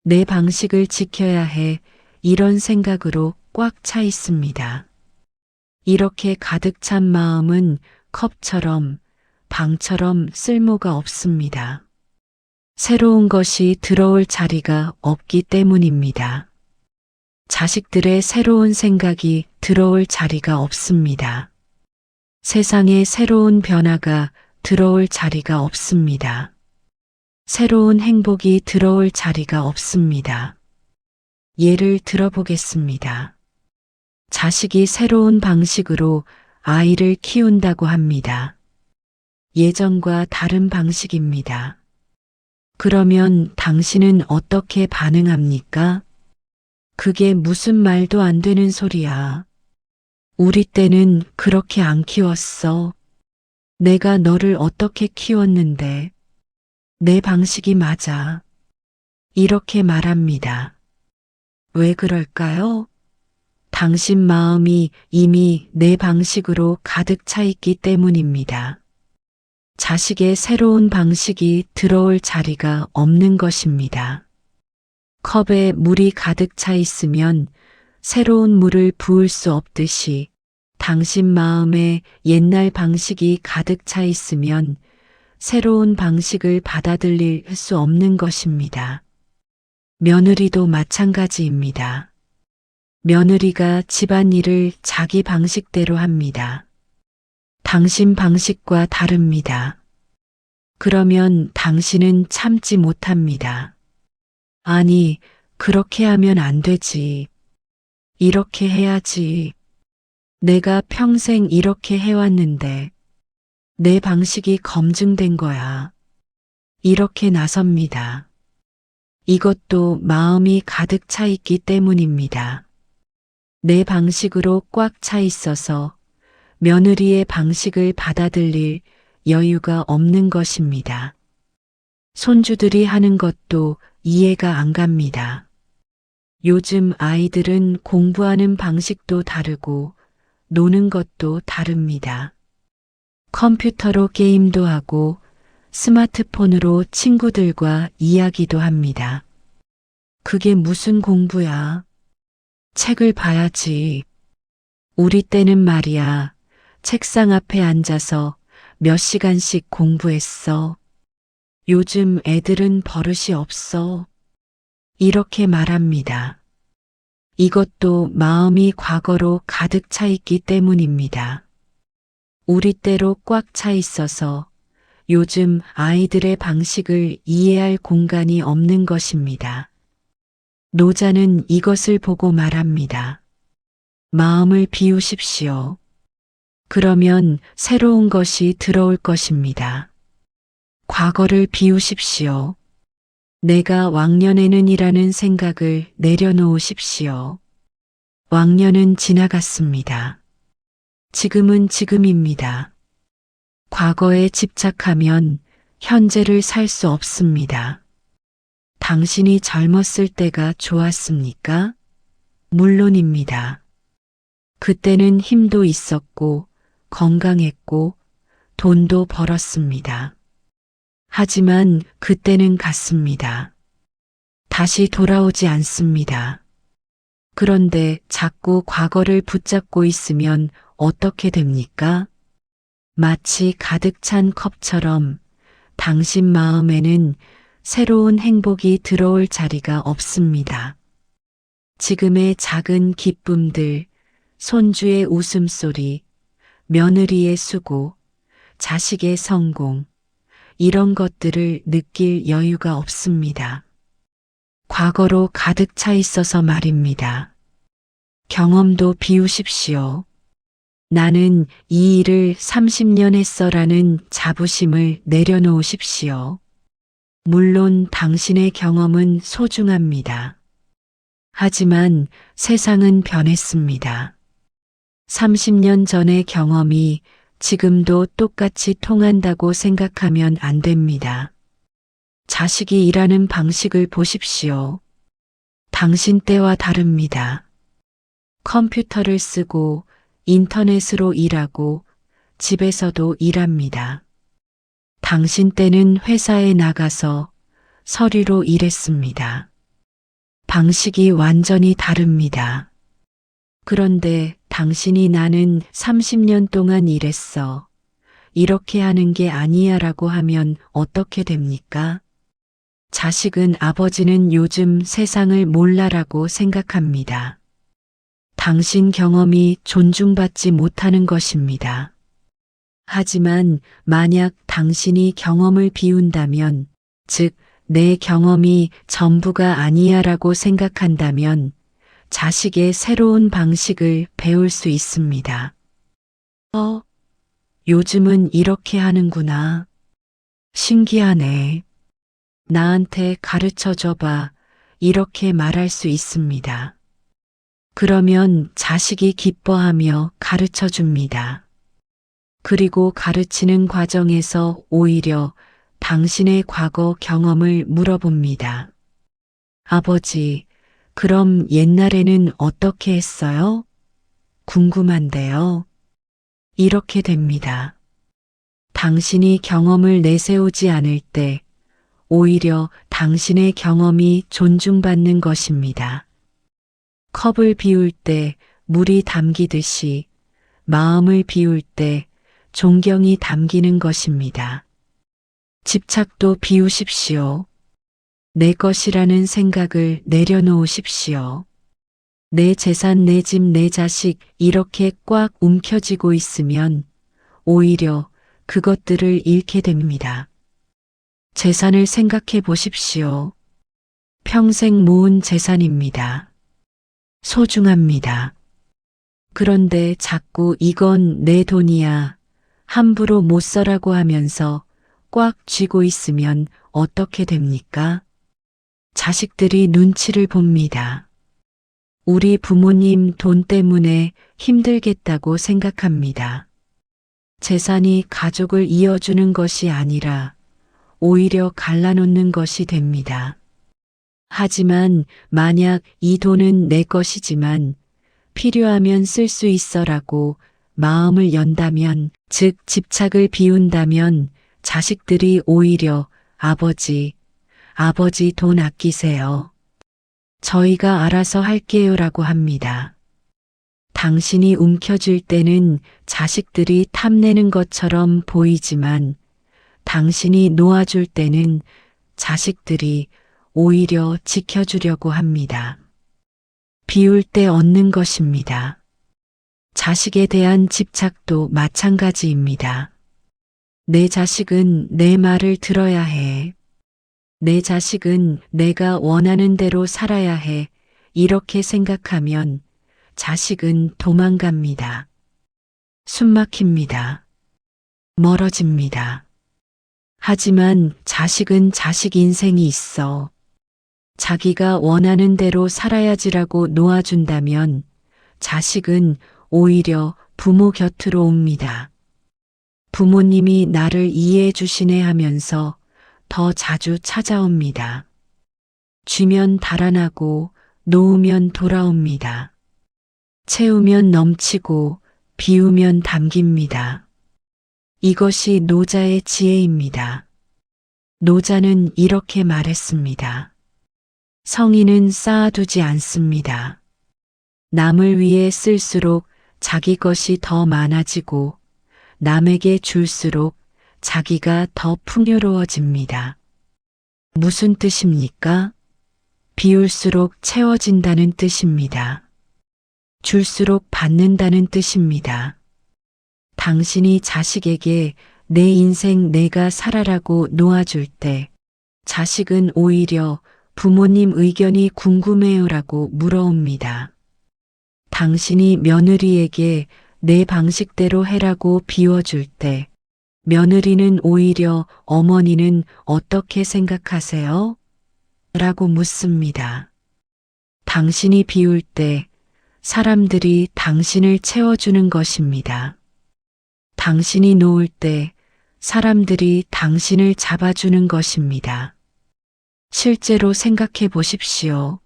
내 방식을 지켜야 해. 이런 생각으로 꽉 차 있습니다. 이렇게 가득 찬 마음은 컵처럼, 방처럼 쓸모가 없습니다. 새로운 것이 들어올 자리가 없기 때문입니다. 자식들의 새로운 생각이 들어올 자리가 없습니다. 세상에 새로운 변화가 들어올 자리가 없습니다. 새로운 행복이 들어올 자리가 없습니다. 예를 들어보겠습니다. 자식이 새로운 방식으로 아이를 키운다고 합니다. 예전과 다른 방식입니다. 그러면 당신은 어떻게 반응합니까? 그게 무슨 말도 안 되는 소리야. 우리 때는 그렇게 안 키웠어. 내가 너를 어떻게 키웠는데. 내 방식이 맞아. 이렇게 말합니다. 왜 그럴까요? 당신 마음이 이미 내 방식으로 가득 차 있기 때문입니다. 자식의 새로운 방식이 들어올 자리가 없는 것입니다. 컵에 물이 가득 차 있으면 새로운 물을 부을 수 없듯이 당신 마음에 옛날 방식이 가득 차 있으면 새로운 방식을 받아들일 수 없는 것입니다. 며느리도 마찬가지입니다. 며느리가 집안일을 자기 방식대로 합니다. 당신 방식과 다릅니다. 그러면 당신은 참지 못합니다. 아니, 그렇게 하면 안 되지. 이렇게 해야지. 내가 평생 이렇게 해왔는데 내 방식이 검증된 거야. 이렇게 나섭니다. 이것도 마음이 가득 차 있기 때문입니다. 내 방식으로 꽉 차 있어서 며느리의 방식을 받아들일 여유가 없는 것입니다. 손주들이 하는 것도 이해가 안 갑니다. 요즘 아이들은 공부하는 방식도 다르고 노는 것도 다릅니다. 컴퓨터로 게임도 하고 스마트폰으로 친구들과 이야기도 합니다. 그게 무슨 공부야? 책을 봐야지. 우리 때는 말이야. 책상 앞에 앉아서 몇 시간씩 공부했어. 요즘 애들은 버릇이 없어. 이렇게 말합니다. 이것도 마음이 과거로 가득 차 있기 때문입니다. 우리 때로 꽉 차 있어서 요즘 아이들의 방식을 이해할 공간이 없는 것입니다. 노자는 이것을 보고 말합니다. 마음을 비우십시오. 그러면 새로운 것이 들어올 것입니다. 과거를 비우십시오. 내가 왕년에는 이라는 생각을 내려놓으십시오. 왕년은 지나갔습니다. 지금은 지금입니다. 과거에 집착하면 현재를 살 수 없습니다. 당신이 젊었을 때가 좋았습니까? 물론입니다. 그때는 힘도 있었고 건강했고 돈도 벌었습니다. 하지만 그때는 갔습니다. 다시 돌아오지 않습니다. 그런데 자꾸 과거를 붙잡고 있으면 어떻게 됩니까? 마치 가득 찬 컵처럼 당신 마음에는 새로운 행복이 들어올 자리가 없습니다. 지금의 작은 기쁨들, 손주의 웃음소리, 며느리의 수고, 자식의 성공, 이런 것들을 느낄 여유가 없습니다. 과거로 가득 차 있어서 말입니다. 경험도 비우십시오. 나는 이 일을 30년 했어라는 자부심을 내려놓으십시오. 물론 당신의 경험은 소중합니다. 하지만 세상은 변했습니다. 30년 전의 경험이 지금도 똑같이 통한다고 생각하면 안 됩니다. 자식이 일하는 방식을 보십시오. 당신 때와 다릅니다. 컴퓨터를 쓰고 인터넷으로 일하고 집에서도 일합니다. 당신 때는 회사에 나가서 서류로 일했습니다. 방식이 완전히 다릅니다. 그런데 당신이 나는 30년 동안 일했어. 이렇게 하는 게 아니야 라고 하면 어떻게 됩니까? 자식은 아버지는 요즘 세상을 몰라라고 생각합니다. 당신 경험이 존중받지 못하는 것입니다. 하지만 만약 당신이 경험을 비운다면, 즉, 내 경험이 전부가 아니야 라고 생각한다면, 자식의 새로운 방식을 배울 수 있습니다. 요즘은 이렇게 하는구나. 신기하네. 나한테 가르쳐 줘봐. 이렇게 말할 수 있습니다. 그러면 자식이 기뻐하며 가르쳐 줍니다. 그리고 가르치는 과정에서 오히려 당신의 과거 경험을 물어봅니다. 아버지, 그럼 옛날에는 어떻게 했어요? 궁금한데요. 이렇게 됩니다. 당신이 경험을 내세우지 않을 때 오히려 당신의 경험이 존중받는 것입니다. 컵을 비울 때 물이 담기듯이 마음을 비울 때 존경이 담기는 것입니다. 집착도 비우십시오. 내 것이라는 생각을 내려놓으십시오. 내 재산, 내 집, 내 자식 이렇게 꽉 움켜쥐고 있으면 오히려 그것들을 잃게 됩니다. 재산을 생각해 보십시오. 평생 모은 재산입니다. 소중합니다. 그런데 자꾸 이건 내 돈이야. 함부로 못 써라고 하면서 꽉 쥐고 있으면 어떻게 됩니까? 자식들이 눈치를 봅니다. 우리 부모님 돈 때문에 힘들겠다고 생각합니다. 재산이 가족을 이어주는 것이 아니라 오히려 갈라놓는 것이 됩니다. 하지만 만약 이 돈은 내 것이지만 필요하면 쓸 수 있어라고 마음을 연다면, 즉 집착을 비운다면 자식들이 오히려 아버지 돈 아끼세요. 저희가 알아서 할게요라고 합니다. 당신이 움켜쥘 때는 자식들이 탐내는 것처럼 보이지만 당신이 놓아줄 때는 자식들이 오히려 지켜주려고 합니다. 비울 때 얻는 것입니다. 자식에 대한 집착도 마찬가지입니다. 내 자식은 내 말을 들어야 해. 내 자식은 내가 원하는 대로 살아야 해. 이렇게 생각하면 자식은 도망갑니다. 숨막힙니다. 멀어집니다. 하지만 자식은 자식 인생이 있어. 자기가 원하는 대로 살아야지라고 놓아준다면 자식은 오히려 부모 곁으로 옵니다. 부모님이 나를 이해해 주시네 하면서 더 자주 찾아옵니다. 쥐면 달아나고 놓으면 돌아옵니다. 채우면 넘치고 비우면 담깁니다. 이것이 노자의 지혜입니다. 노자는 이렇게 말했습니다. 성인은 쌓아두지 않습니다. 남을 위해 쓸수록 자기 것이 더 많아지고 남에게 줄수록 자기가 더 풍요로워집니다. 무슨 뜻입니까? 비울수록 채워진다는 뜻입니다. 줄수록 받는다는 뜻입니다. 당신이 자식에게 내 인생 내가 살아라고 놓아줄 때 자식은 오히려 부모님 의견이 궁금해요라고 물어옵니다. 당신이 며느리에게 내 방식대로 해라고 비워줄 때 며느리는 오히려 어머니는 어떻게 생각하세요? 라고 묻습니다. 당신이 비울 때 사람들이 당신을 채워주는 것입니다. 당신이 놓을 때 사람들이 당신을 잡아주는 것입니다. 실제로 생각해 보십시오.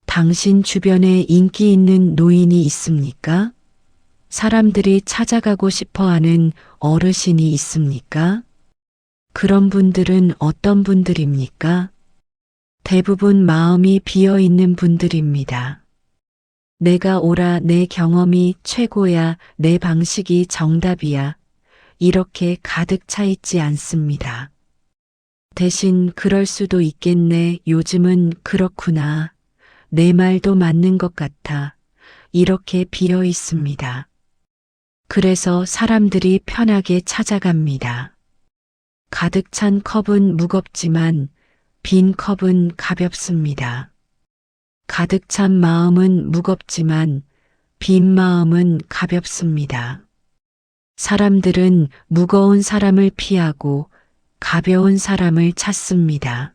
당신 주변에 인기 있는 노인이 있습니까? 사람들이 찾아가고 싶어 하는 어르신이 있습니까? 그런 분들은 어떤 분들입니까? 대부분 마음이 비어 있는 분들입니다. 내가 옳아, 내 경험이 최고야, 내 방식이 정답이야. 이렇게 가득 차 있지 않습니다. 대신 그럴 수도 있겠네. 요즘은 그렇구나. 내 말도 맞는 것 같아. 이렇게 비어 있습니다. 그래서 사람들이 편하게 찾아갑니다. 가득 찬 컵은 무겁지만 빈 컵은 가볍습니다. 가득 찬 마음은 무겁지만 빈 마음은 가볍습니다. 사람들은 무거운 사람을 피하고 가벼운 사람을 찾습니다.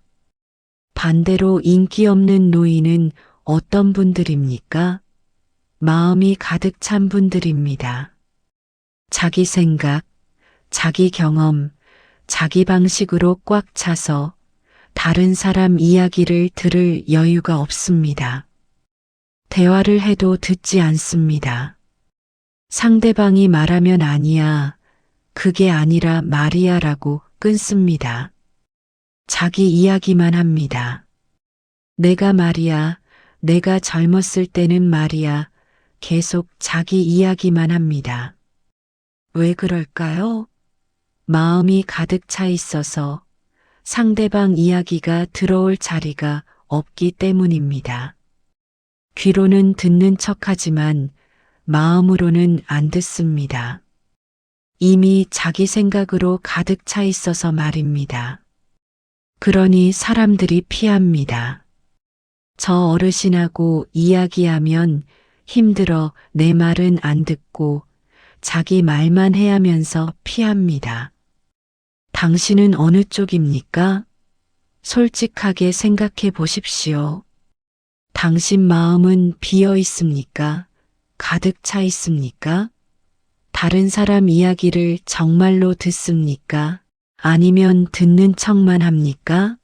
반대로 인기 없는 노인은 어떤 분들입니까? 마음이 가득 찬 분들입니다. 자기 생각, 자기 경험, 자기 방식으로 꽉 차서 다른 사람 이야기를 들을 여유가 없습니다. 대화를 해도 듣지 않습니다. 상대방이 말하면 아니야, 그게 아니라 말이야라고 끊습니다. 자기 이야기만 합니다. 내가 말이야, 내가 젊었을 때는 말이야, 계속 자기 이야기만 합니다. 왜 그럴까요? 마음이 가득 차 있어서 상대방 이야기가 들어올 자리가 없기 때문입니다. 귀로는 듣는 척하지만 마음으로는 안 듣습니다. 이미 자기 생각으로 가득 차 있어서 말입니다. 그러니 사람들이 피합니다. 저 어르신하고 이야기하면 힘들어 내 말은 안 듣고 자기 말만 해야면서 피합니다. 당신은 어느 쪽입니까? 솔직하게 생각해 보십시오. 당신 마음은 비어 있습니까? 가득 차 있습니까? 다른 사람 이야기를 정말로 듣습니까? 아니면 듣는 척만 합니까?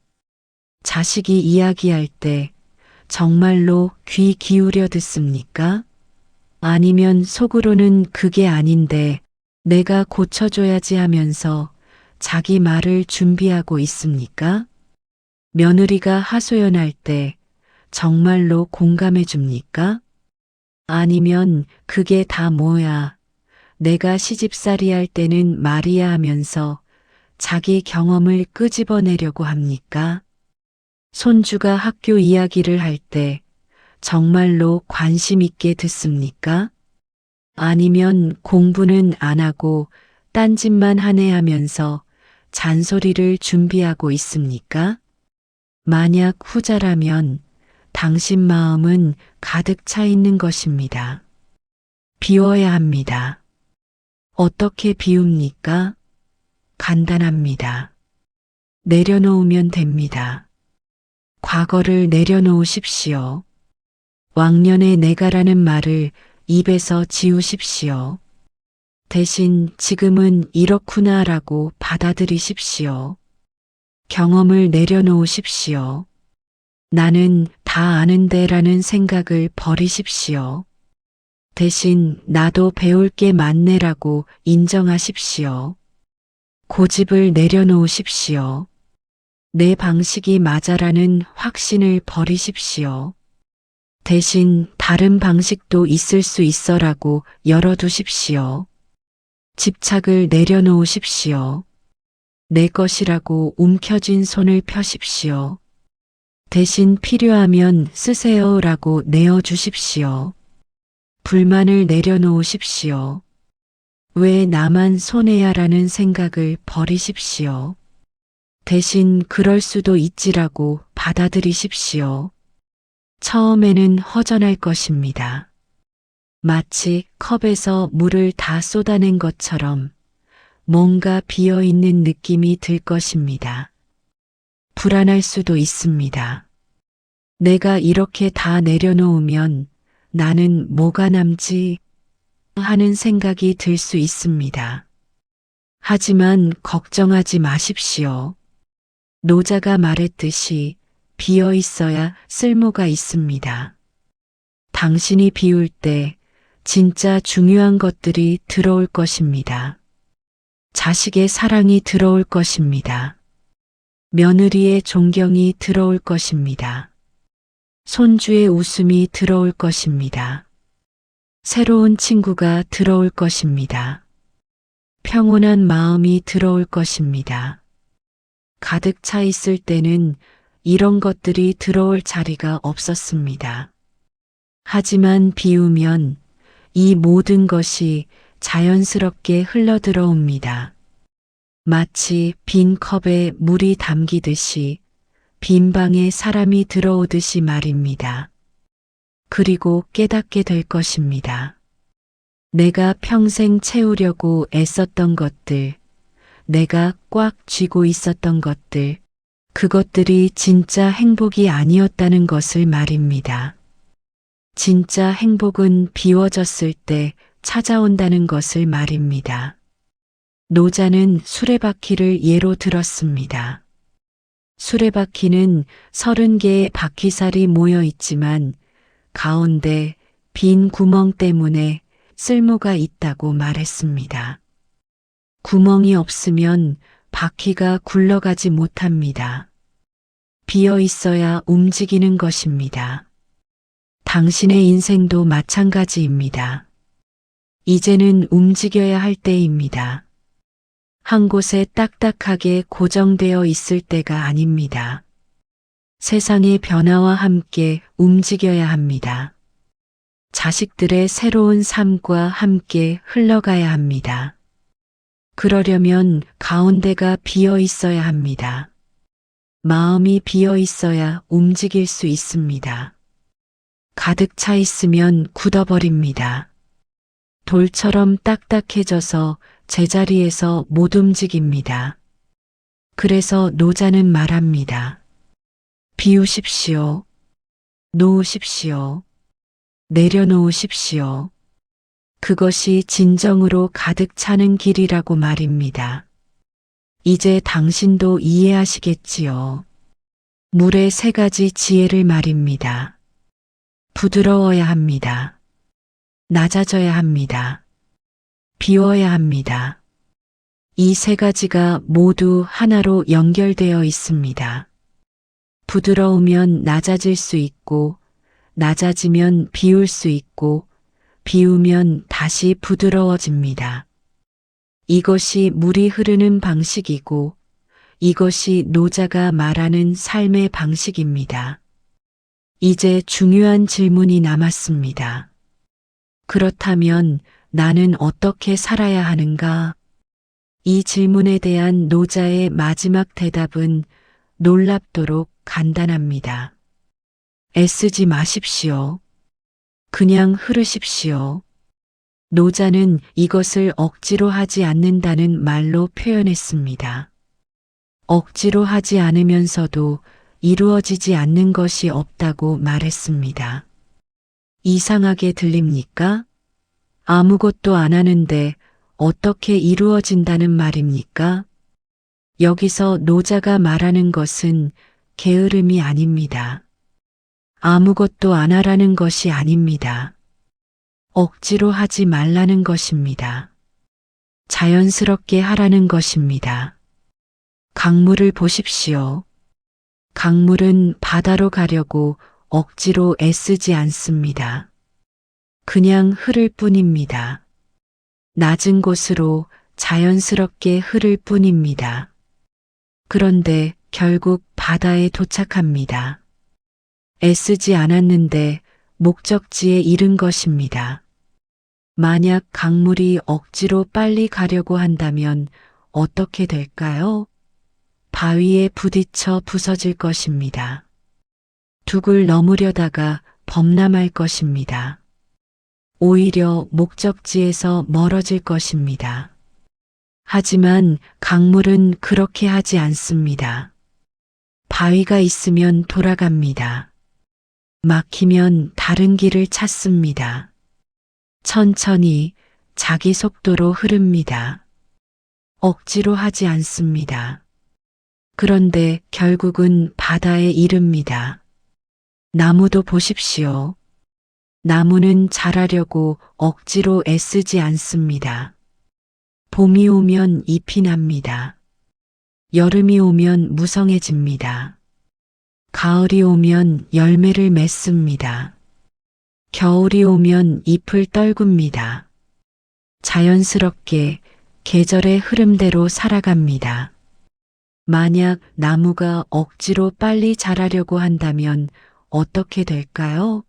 자식이 이야기할 때 정말로 귀 기울여 듣습니까? 아니면 속으로는 그게 아닌데 내가 고쳐줘야지 하면서 자기 말을 준비하고 있습니까? 며느리가 하소연할 때 정말로 공감해 줍니까? 아니면 그게 다 뭐야? 내가 시집살이 할 때는 말이야 하면서 자기 경험을 끄집어내려고 합니까? 손주가 학교 이야기를 할 때 정말로 관심 있게 듣습니까? 아니면 공부는 안 하고 딴짓만 하네 하면서 잔소리를 준비하고 있습니까? 만약 후자라면 당신 마음은 가득 차 있는 것입니다. 비워야 합니다. 어떻게 비웁니까? 간단합니다. 내려놓으면 됩니다. 과거를 내려놓으십시오. 왕년의 내가라는 말을 입에서 지우십시오. 대신 지금은 이렇구나라고 받아들이십시오. 경험을 내려놓으십시오. 나는 다 아는데라는 생각을 버리십시오. 대신 나도 배울 게 많네라고 인정하십시오. 고집을 내려놓으십시오. 내 방식이 맞아라는 확신을 버리십시오. 대신 다른 방식도 있을 수 있어라고 열어두십시오. 집착을 내려놓으십시오. 내 것이라고 움켜쥔 손을 펴십시오. 대신 필요하면 쓰세요라고 내어주십시오. 불만을 내려놓으십시오. 왜 나만 손해야라는 생각을 버리십시오. 대신 그럴 수도 있지라고 받아들이십시오. 처음에는 허전할 것입니다. 마치 컵에서 물을 다 쏟아낸 것처럼 뭔가 비어있는 느낌이 들 것입니다. 불안할 수도 있습니다. 내가 이렇게 다 내려놓으면 나는 뭐가 남지 하는 생각이 들 수 있습니다. 하지만 걱정하지 마십시오. 노자가 말했듯이 비어 있어야 쓸모가 있습니다. 당신이 비울 때 진짜 중요한 것들이 들어올 것입니다. 자식의 사랑이 들어올 것입니다. 며느리의 존경이 들어올 것입니다. 손주의 웃음이 들어올 것입니다. 새로운 친구가 들어올 것입니다. 평온한 마음이 들어올 것입니다. 가득 차 있을 때는 이런 것들이 들어올 자리가 없었습니다. 하지만 비우면 이 모든 것이 자연스럽게 흘러들어옵니다. 마치 빈 컵에 물이 담기듯이 빈 방에 사람이 들어오듯이 말입니다. 그리고 깨닫게 될 것입니다. 내가 평생 채우려고 애썼던 것들, 내가 꽉 쥐고 있었던 것들, 그것들이 진짜 행복이 아니었다는 것을 말입니다. 진짜 행복은 비워졌을 때 찾아온다는 것을 말입니다. 노자는 수레바퀴를 예로 들었습니다. 수레바퀴는 30개의 바퀴살이 모여 있지만 가운데 빈 구멍 때문에 쓸모가 있다고 말했습니다. 구멍이 없으면 바퀴가 굴러가지 못합니다. 비어 있어야 움직이는 것입니다. 당신의 인생도 마찬가지입니다. 이제는 움직여야 할 때입니다. 한 곳에 딱딱하게 고정되어 있을 때가 아닙니다. 세상의 변화와 함께 움직여야 합니다. 자식들의 새로운 삶과 함께 흘러가야 합니다. 그러려면 가운데가 비어 있어야 합니다. 마음이 비어 있어야 움직일 수 있습니다. 가득 차 있으면 굳어버립니다. 돌처럼 딱딱해져서 제자리에서 못 움직입니다. 그래서 노자는 말합니다. 비우십시오. 놓으십시오. 내려놓으십시오. 그것이 진정으로 가득 차는 길이라고 말입니다. 이제 당신도 이해하시겠지요. 물의 세 가지 지혜를 말입니다. 부드러워야 합니다. 낮아져야 합니다. 비워야 합니다. 이 세 가지가 모두 하나로 연결되어 있습니다. 부드러우면 낮아질 수 있고, 낮아지면 비울 수 있고, 비우면 다시 부드러워집니다. 이것이 물이 흐르는 방식이고, 이것이 노자가 말하는 삶의 방식입니다. 이제 중요한 질문이 남았습니다. 그렇다면 나는 어떻게 살아야 하는가? 이 질문에 대한 노자의 마지막 대답은 놀랍도록 간단합니다. 애쓰지 마십시오. 그냥 흐르십시오. 노자는 이것을 억지로 하지 않는다는 말로 표현했습니다. 억지로 하지 않으면서도 이루어지지 않는 것이 없다고 말했습니다. 이상하게 들립니까? 아무것도 안 하는데 어떻게 이루어진다는 말입니까? 여기서 노자가 말하는 것은 게으름이 아닙니다. 아무것도 안 하라는 것이 아닙니다. 억지로 하지 말라는 것입니다. 자연스럽게 하라는 것입니다. 강물을 보십시오. 강물은 바다로 가려고 억지로 애쓰지 않습니다. 그냥 흐를 뿐입니다. 낮은 곳으로 자연스럽게 흐를 뿐입니다. 그런데 결국 바다에 도착합니다. 애쓰지 않았는데 목적지에 이른 것입니다. 만약 강물이 억지로 빨리 가려고 한다면 어떻게 될까요? 바위에 부딪혀 부서질 것입니다. 둑을 넘으려다가 범람할 것입니다. 오히려 목적지에서 멀어질 것입니다. 하지만 강물은 그렇게 하지 않습니다. 바위가 있으면 돌아갑니다. 막히면 다른 길을 찾습니다. 천천히 자기 속도로 흐릅니다. 억지로 하지 않습니다. 그런데 결국은 바다에 이릅니다. 나무도 보십시오. 나무는 자라려고 억지로 애쓰지 않습니다. 봄이 오면 잎이 납니다. 여름이 오면 무성해집니다. 가을이 오면 열매를 맺습니다. 겨울이 오면 잎을 떨굽니다. 자연스럽게 계절의 흐름대로 살아갑니다. 만약 나무가 억지로 빨리 자라려고 한다면 어떻게 될까요?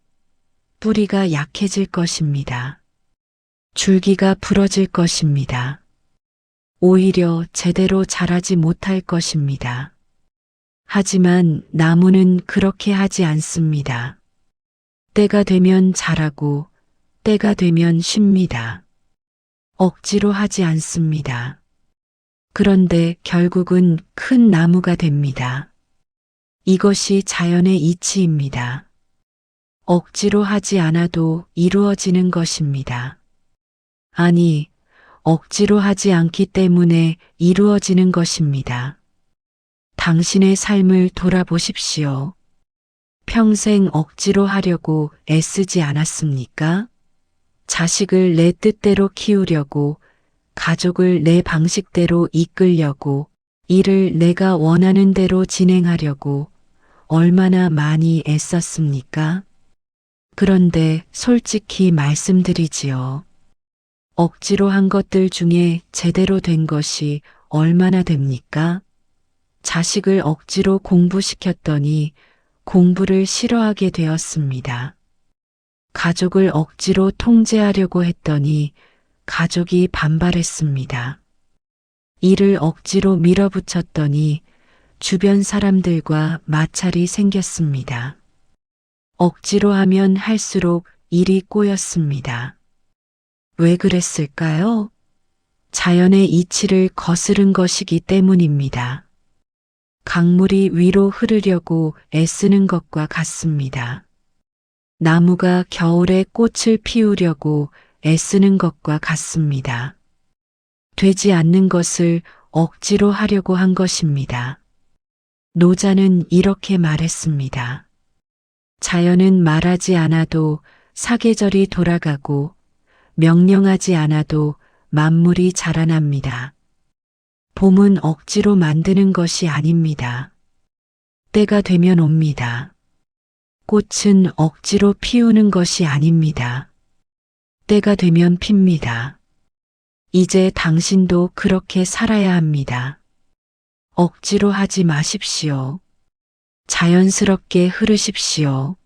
뿌리가 약해질 것입니다. 줄기가 부러질 것입니다. 오히려 제대로 자라지 못할 것입니다. 하지만 나무는 그렇게 하지 않습니다. 때가 되면 자라고 때가 되면 쉽니다. 억지로 하지 않습니다. 그런데 결국은 큰 나무가 됩니다. 이것이 자연의 이치입니다. 억지로 하지 않아도 이루어지는 것입니다. 아니, 억지로 하지 않기 때문에 이루어지는 것입니다. 당신의 삶을 돌아보십시오. 평생 억지로 하려고 애쓰지 않았습니까? 자식을 내 뜻대로 키우려고, 가족을 내 방식대로 이끌려고, 일을 내가 원하는 대로 진행하려고 얼마나 많이 애썼습니까? 그런데 솔직히 말씀드리지요. 억지로 한 것들 중에 제대로 된 것이 얼마나 됩니까? 자식을 억지로 공부시켰더니 공부를 싫어하게 되었습니다. 가족을 억지로 통제하려고 했더니 가족이 반발했습니다. 일을 억지로 밀어붙였더니 주변 사람들과 마찰이 생겼습니다. 억지로 하면 할수록 일이 꼬였습니다. 왜 그랬을까요? 자연의 이치를 거스른 것이기 때문입니다. 강물이 위로 흐르려고 애쓰는 것과 같습니다. 나무가 겨울에 꽃을 피우려고 애쓰는 것과 같습니다. 되지 않는 것을 억지로 하려고 한 것입니다. 노자는 이렇게 말했습니다. 자연은 말하지 않아도 사계절이 돌아가고 명령하지 않아도 만물이 자라납니다. 봄은 억지로 만드는 것이 아닙니다. 때가 되면 옵니다. 꽃은 억지로 피우는 것이 아닙니다. 때가 되면 핍니다. 이제 당신도 그렇게 살아야 합니다. 억지로 하지 마십시오. 자연스럽게 흐르십시오.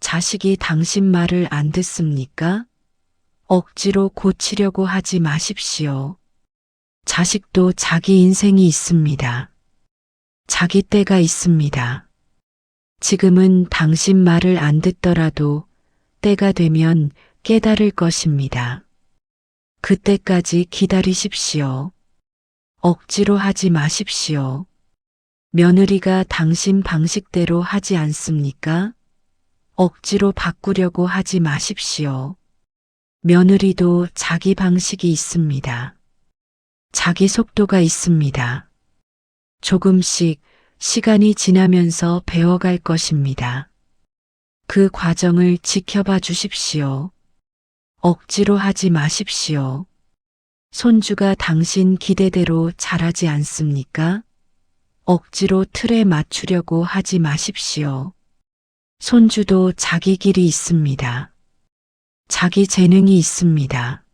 자식이 당신 말을 안 듣습니까? 억지로 고치려고 하지 마십시오. 자식도 자기 인생이 있습니다. 자기 때가 있습니다. 지금은 당신 말을 안 듣더라도 때가 되면 깨달을 것입니다. 그때까지 기다리십시오. 억지로 하지 마십시오. 며느리가 당신 방식대로 하지 않습니까? 억지로 바꾸려고 하지 마십시오. 며느리도 자기 방식이 있습니다. 자기 속도가 있습니다. 조금씩 시간이 지나면서 배워갈 것입니다. 그 과정을 지켜봐 주십시오. 억지로 하지 마십시오. 손주가 당신 기대대로 잘하지 않습니까? 억지로 틀에 맞추려고 하지 마십시오. 손주도 자기 길이 있습니다. 자기 재능이 있습니다.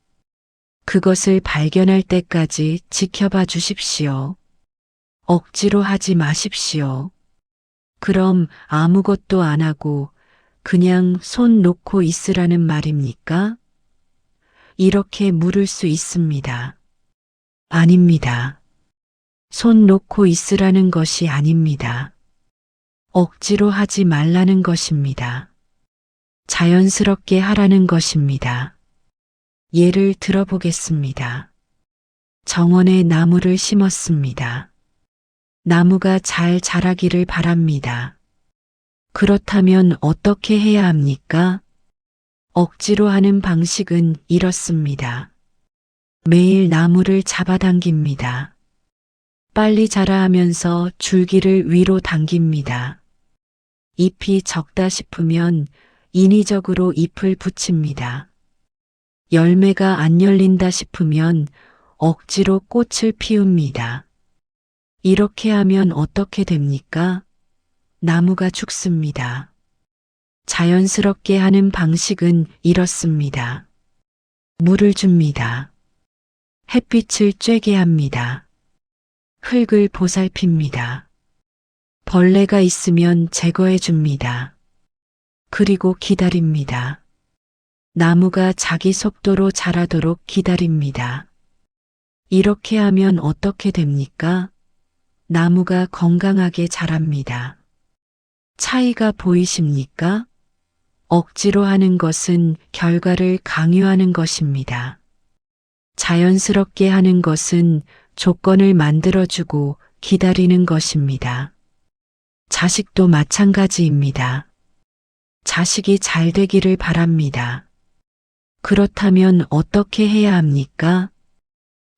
그것을 발견할 때까지 지켜봐 주십시오. 억지로 하지 마십시오. 그럼 아무것도 안 하고 그냥 손 놓고 있으라는 말입니까? 이렇게 물을 수 있습니다. 아닙니다. 손 놓고 있으라는 것이 아닙니다. 억지로 하지 말라는 것입니다. 자연스럽게 하라는 것입니다. 예를 들어보겠습니다. 정원에 나무를 심었습니다. 나무가 잘 자라기를 바랍니다. 그렇다면 어떻게 해야 합니까? 억지로 하는 방식은 이렇습니다. 매일 나무를 잡아당깁니다. 빨리 자라 하면서 줄기를 위로 당깁니다. 잎이 적다 싶으면 인위적으로 잎을 붙입니다. 열매가 안 열린다 싶으면 억지로 꽃을 피웁니다. 이렇게 하면 어떻게 됩니까? 나무가 죽습니다. 자연스럽게 하는 방식은 이렇습니다. 물을 줍니다. 햇빛을 쬐게 합니다. 흙을 보살핍니다. 벌레가 있으면 제거해 줍니다. 그리고 기다립니다. 나무가 자기 속도로 자라도록 기다립니다. 이렇게 하면 어떻게 됩니까? 나무가 건강하게 자랍니다. 차이가 보이십니까? 억지로 하는 것은 결과를 강요하는 것입니다. 자연스럽게 하는 것은 조건을 만들어주고 기다리는 것입니다. 자식도 마찬가지입니다. 자식이 잘 되기를 바랍니다. 그렇다면 어떻게 해야 합니까?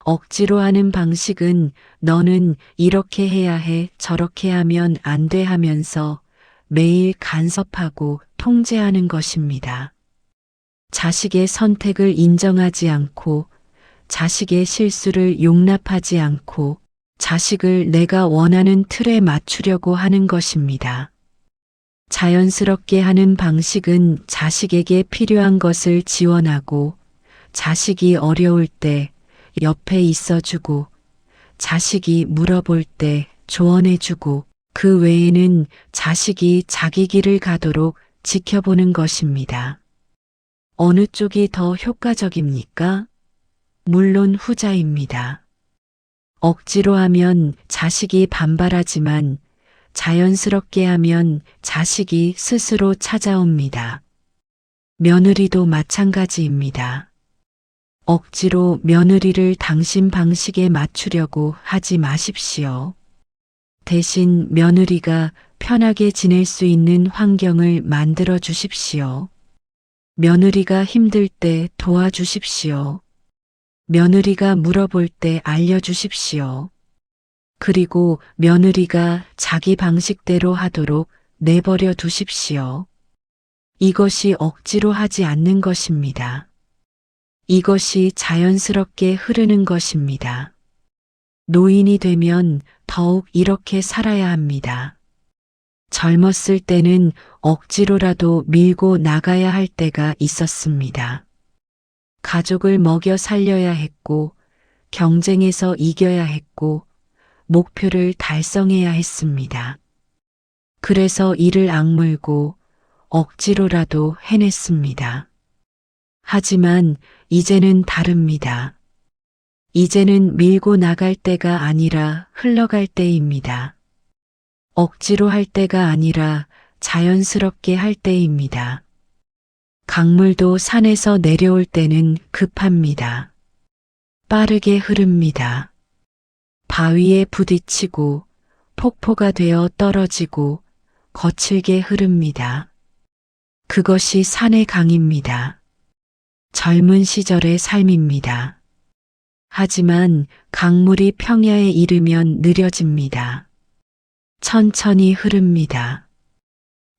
억지로 하는 방식은 너는 이렇게 해야 해, 저렇게 하면 안 돼 하면서 매일 간섭하고 통제하는 것입니다. 자식의 선택을 인정하지 않고 자식의 실수를 용납하지 않고 자식을 내가 원하는 틀에 맞추려고 하는 것입니다. 자연스럽게 하는 방식은 자식에게 필요한 것을 지원하고 자식이 어려울 때 옆에 있어주고 자식이 물어볼 때 조언해주고 그 외에는 자식이 자기 길을 가도록 지켜보는 것입니다. 어느 쪽이 더 효과적입니까? 물론 후자입니다. 억지로 하면 자식이 반발하지만 자연스럽게 하면 자식이 스스로 찾아옵니다. 며느리도 마찬가지입니다. 억지로 며느리를 당신 방식에 맞추려고 하지 마십시오. 대신 며느리가 편하게 지낼 수 있는 환경을 만들어 주십시오. 며느리가 힘들 때 도와주십시오. 며느리가 물어볼 때 알려주십시오. 그리고 며느리가 자기 방식대로 하도록 내버려 두십시오. 이것이 억지로 하지 않는 것입니다. 이것이 자연스럽게 흐르는 것입니다. 노인이 되면 더욱 이렇게 살아야 합니다. 젊었을 때는 억지로라도 밀고 나가야 할 때가 있었습니다. 가족을 먹여 살려야 했고, 경쟁에서 이겨야 했고, 목표를 달성해야 했습니다. 그래서 이를 악물고 억지로라도 해냈습니다. 하지만 이제는 다릅니다. 이제는 밀고 나갈 때가 아니라 흘러갈 때입니다. 억지로 할 때가 아니라 자연스럽게 할 때입니다. 강물도 산에서 내려올 때는 급합니다. 빠르게 흐릅니다. 바위에 부딪히고 폭포가 되어 떨어지고 거칠게 흐릅니다. 그것이 산의 강입니다. 젊은 시절의 삶입니다. 하지만 강물이 평야에 이르면 느려집니다. 천천히 흐릅니다.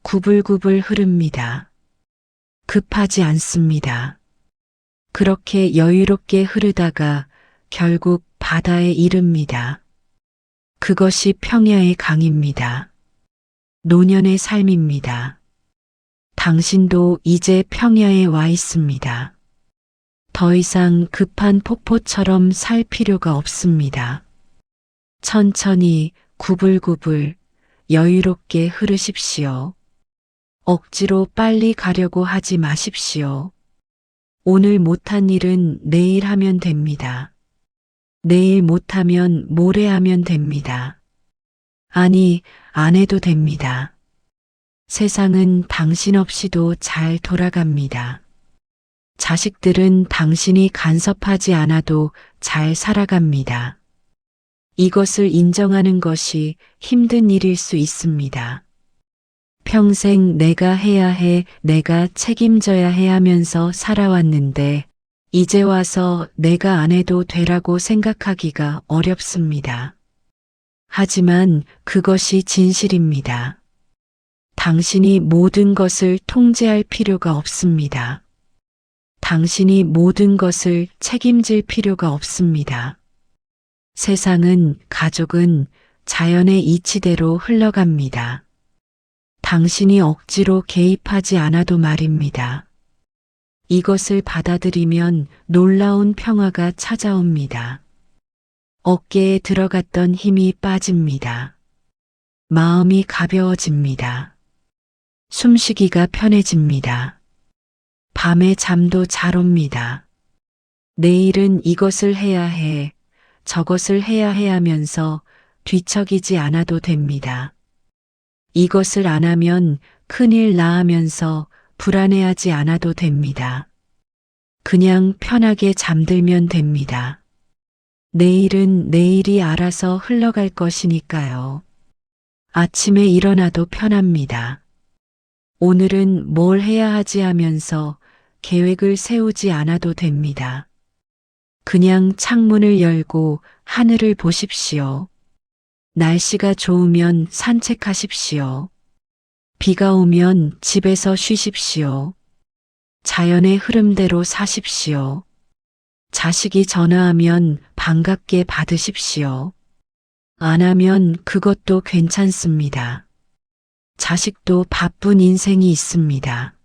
구불구불 흐릅니다. 급하지 않습니다. 그렇게 여유롭게 흐르다가 결국 바다에 이릅니다. 그것이 평야의 강입니다. 노년의 삶입니다. 당신도 이제 평야에 와 있습니다. 더 이상 급한 폭포처럼 살 필요가 없습니다. 천천히 구불구불 여유롭게 흐르십시오. 억지로 빨리 가려고 하지 마십시오. 오늘 못한 일은 내일 하면 됩니다. 내일 못하면 모레 하면 됩니다. 아니, 안 해도 됩니다. 세상은 당신 없이도 잘 돌아갑니다. 자식들은 당신이 간섭하지 않아도 잘 살아갑니다. 이것을 인정하는 것이 힘든 일일 수 있습니다. 평생 내가 해야 해, 내가 책임져야 해 하면서 살아왔는데 이제 와서 내가 안 해도 되라고 생각하기가 어렵습니다. 하지만 그것이 진실입니다. 당신이 모든 것을 통제할 필요가 없습니다. 당신이 모든 것을 책임질 필요가 없습니다. 세상은, 가족은 자연의 이치대로 흘러갑니다. 당신이 억지로 개입하지 않아도 말입니다. 이것을 받아들이면 놀라운 평화가 찾아옵니다. 어깨에 들어갔던 힘이 빠집니다. 마음이 가벼워집니다. 숨쉬기가 편해집니다. 밤에 잠도 잘 옵니다. 내일은 이것을 해야 해, 저것을 해야 해 하면서 뒤척이지 않아도 됩니다. 이것을 안 하면 큰일 나 하면서 불안해하지 않아도 됩니다. 그냥 편하게 잠들면 됩니다. 내일은 내일이 알아서 흘러갈 것이니까요. 아침에 일어나도 편합니다. 오늘은 뭘 해야 하지 하면서 계획을 세우지 않아도 됩니다. 그냥 창문을 열고 하늘을 보십시오. 날씨가 좋으면 산책하십시오. 비가 오면 집에서 쉬십시오. 자연의 흐름대로 사십시오. 자식이 전화하면 반갑게 받으십시오. 안 하면 그것도 괜찮습니다. 자식도 바쁜 인생이 있습니다.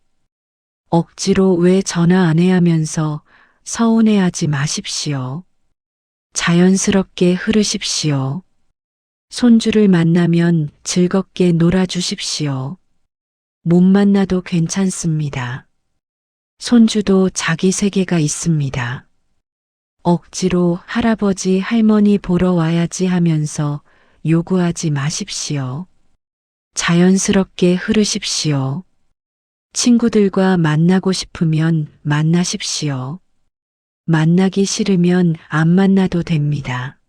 억지로 왜 전화 안 해 하면서 서운해하지 마십시오. 자연스럽게 흐르십시오. 손주를 만나면 즐겁게 놀아주십시오. 못 만나도 괜찮습니다. 손주도 자기 세계가 있습니다. 억지로 할아버지 할머니 보러 와야지 하면서 요구하지 마십시오. 자연스럽게 흐르십시오. 친구들과 만나고 싶으면 만나십시오. 만나기 싫으면 안 만나도 됩니다.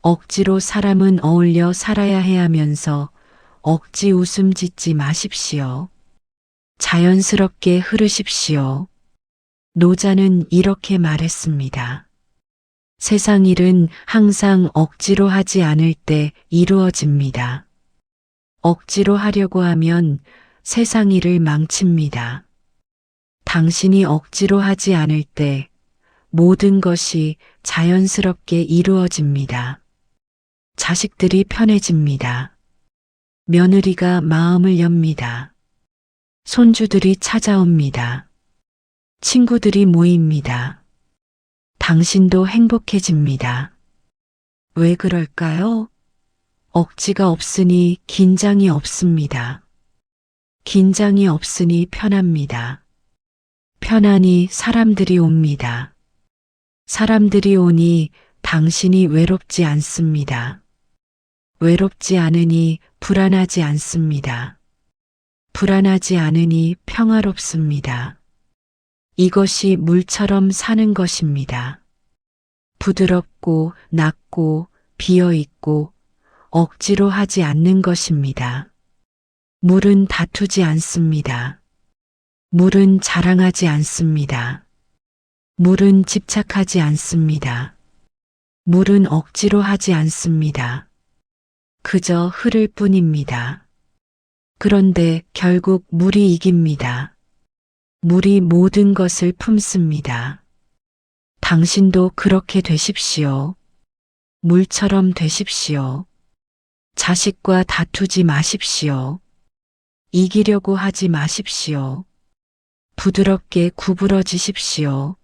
억지로 사람은 어울려 살아야 해 하면서 억지 웃음 짓지 마십시오. 자연스럽게 흐르십시오. 노자는 이렇게 말했습니다. 세상 일은 항상 억지로 하지 않을 때 이루어집니다. 억지로 하려고 하면 세상 일을 망칩니다. 당신이 억지로 하지 않을 때 모든 것이 자연스럽게 이루어집니다. 자식들이 편해집니다. 며느리가 마음을 엽니다. 손주들이 찾아옵니다. 친구들이 모입니다. 당신도 행복해집니다. 왜 그럴까요? 억지가 없으니 긴장이 없습니다. 긴장이 없으니 편합니다. 편하니 사람들이 옵니다. 사람들이 오니 당신이 외롭지 않습니다. 외롭지 않으니 불안하지 않습니다. 불안하지 않으니 평화롭습니다. 이것이 물처럼 사는 것입니다. 부드럽고 낮고 비어있고 억지로 하지 않는 것입니다. 물은 다투지 않습니다. 물은 자랑하지 않습니다. 물은 집착하지 않습니다. 물은 억지로 하지 않습니다. 그저 흐를 뿐입니다. 그런데 결국 물이 이깁니다. 물이 모든 것을 품습니다. 당신도 그렇게 되십시오. 물처럼 되십시오. 자식과 다투지 마십시오. 이기려고 하지 마십시오. 부드럽게 구부러지십시오.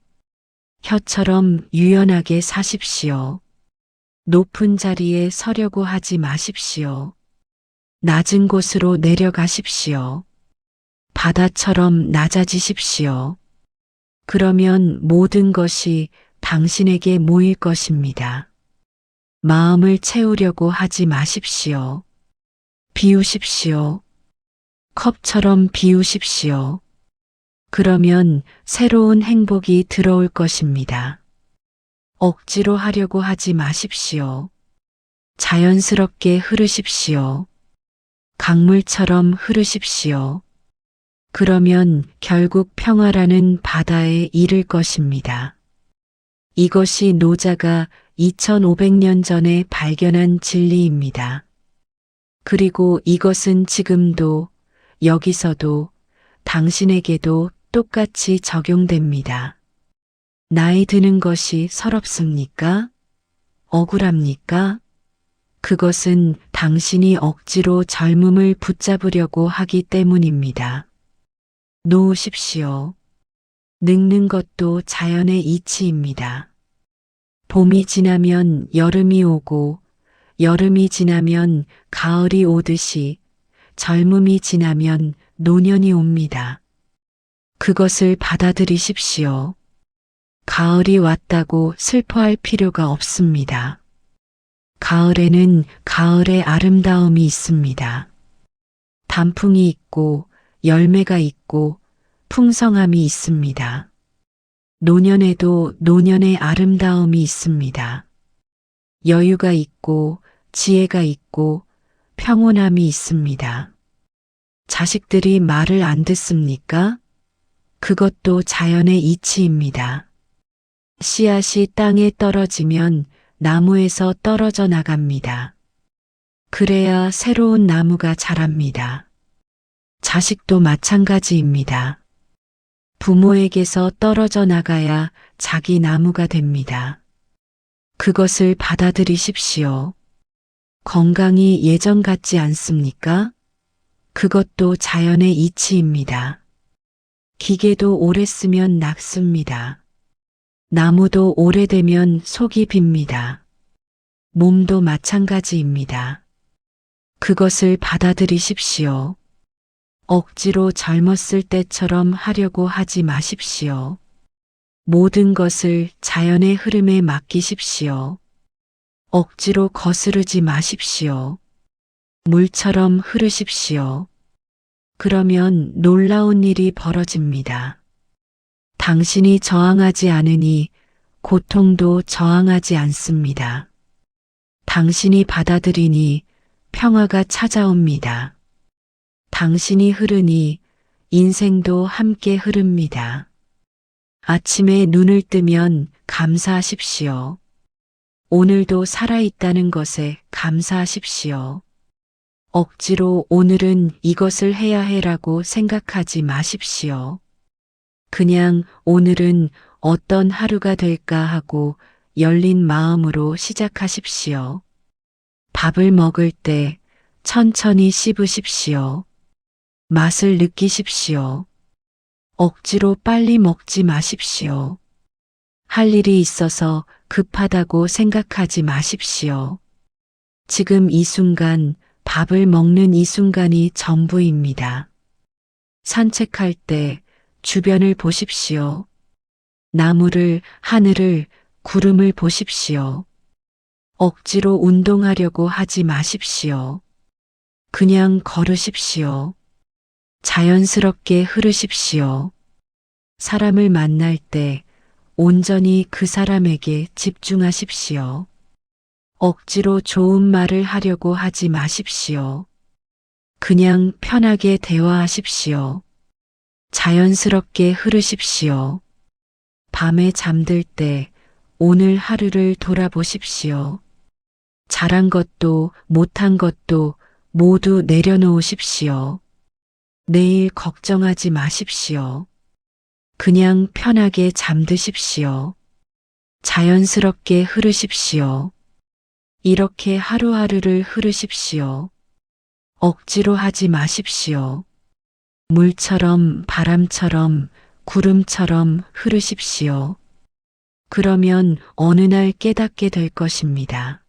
혀처럼 유연하게 사십시오. 높은 자리에 서려고 하지 마십시오. 낮은 곳으로 내려가십시오. 바다처럼 낮아지십시오. 그러면 모든 것이 당신에게 모일 것입니다. 마음을 채우려고 하지 마십시오. 비우십시오. 컵처럼 비우십시오. 그러면 새로운 행복이 들어올 것입니다. 억지로 하려고 하지 마십시오. 자연스럽게 흐르십시오. 강물처럼 흐르십시오. 그러면 결국 평화라는 바다에 이를 것입니다. 이것이 노자가 2500년 전에 발견한 진리입니다. 그리고 이것은 지금도 여기서도 당신에게도 똑같이 적용됩니다. 나이 드는 것이 서럽습니까? 억울합니까? 그것은 당신이 억지로 젊음을 붙잡으려고 하기 때문입니다. 놓으십시오. 늙는 것도 자연의 이치입니다. 봄이 지나면 여름이 오고 여름이 지나면 가을이 오듯이 젊음이 지나면 노년이 옵니다. 그것을 받아들이십시오. 가을이 왔다고 슬퍼할 필요가 없습니다. 가을에는 가을의 아름다움이 있습니다. 단풍이 있고 열매가 있고 풍성함이 있습니다. 노년에도 노년의 아름다움이 있습니다. 여유가 있고 지혜가 있고 평온함이 있습니다. 자식들이 말을 안 듣습니까? 그것도 자연의 이치입니다. 씨앗이 땅에 떨어지면 나무에서 떨어져 나갑니다. 그래야 새로운 나무가 자랍니다. 자식도 마찬가지입니다. 부모에게서 떨어져 나가야 자기 나무가 됩니다. 그것을 받아들이십시오. 건강이 예전 같지 않습니까? 그것도 자연의 이치입니다. 기계도 오래 쓰면 낡습니다. 나무도 오래되면 속이 빕니다. 몸도 마찬가지입니다. 그것을 받아들이십시오. 억지로 젊었을 때처럼 하려고 하지 마십시오. 모든 것을 자연의 흐름에 맡기십시오. 억지로 거스르지 마십시오. 물처럼 흐르십시오. 그러면 놀라운 일이 벌어집니다. 당신이 저항하지 않으니 고통도 저항하지 않습니다. 당신이 받아들이니 평화가 찾아옵니다. 당신이 흐르니 인생도 함께 흐릅니다. 아침에 눈을 뜨면 감사하십시오. 오늘도 살아있다는 것에 감사하십시오. 억지로 오늘은 이것을 해야 해라고 생각하지 마십시오. 그냥 오늘은 어떤 하루가 될까 하고 열린 마음으로 시작하십시오. 밥을 먹을 때 천천히 씹으십시오. 맛을 느끼십시오. 억지로 빨리 먹지 마십시오. 할 일이 있어서 급하다고 생각하지 마십시오. 지금 이 순간, 밥을 먹는 이 순간이 전부입니다. 산책할 때 주변을 보십시오. 나무를, 하늘을, 구름을 보십시오. 억지로 운동하려고 하지 마십시오. 그냥 걸으십시오. 자연스럽게 흐르십시오. 사람을 만날 때 온전히 그 사람에게 집중하십시오. 억지로 좋은 말을 하려고 하지 마십시오. 그냥 편하게 대화하십시오. 자연스럽게 흐르십시오. 밤에 잠들 때 오늘 하루를 돌아보십시오. 잘한 것도 못한 것도 모두 내려놓으십시오. 내일 걱정하지 마십시오. 그냥 편하게 잠드십시오. 자연스럽게 흐르십시오. 이렇게 하루하루를 흐르십시오. 억지로 하지 마십시오. 물처럼 바람처럼 구름처럼 흐르십시오. 그러면 어느 날 깨닫게 될 것입니다.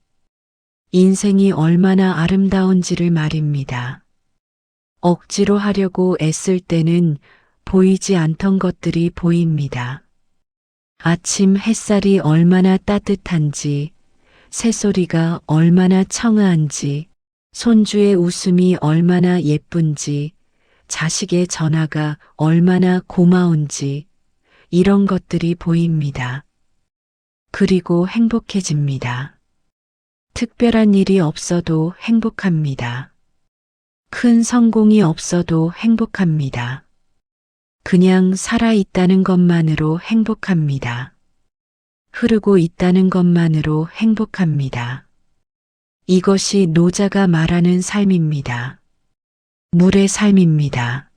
인생이 얼마나 아름다운지를 말입니다. 억지로 하려고 애쓸 때는 보이지 않던 것들이 보입니다. 아침 햇살이 얼마나 따뜻한지, 새소리가 얼마나 청아한지, 손주의 웃음이 얼마나 예쁜지, 자식의 전화가 얼마나 고마운지, 이런 것들이 보입니다. 그리고 행복해집니다. 특별한 일이 없어도 행복합니다. 큰 성공이 없어도 행복합니다. 그냥 살아있다는 것만으로 행복합니다. 흐르고 있다는 것만으로 행복합니다. 이것이 노자가 말하는 삶입니다. 물의 삶입니다.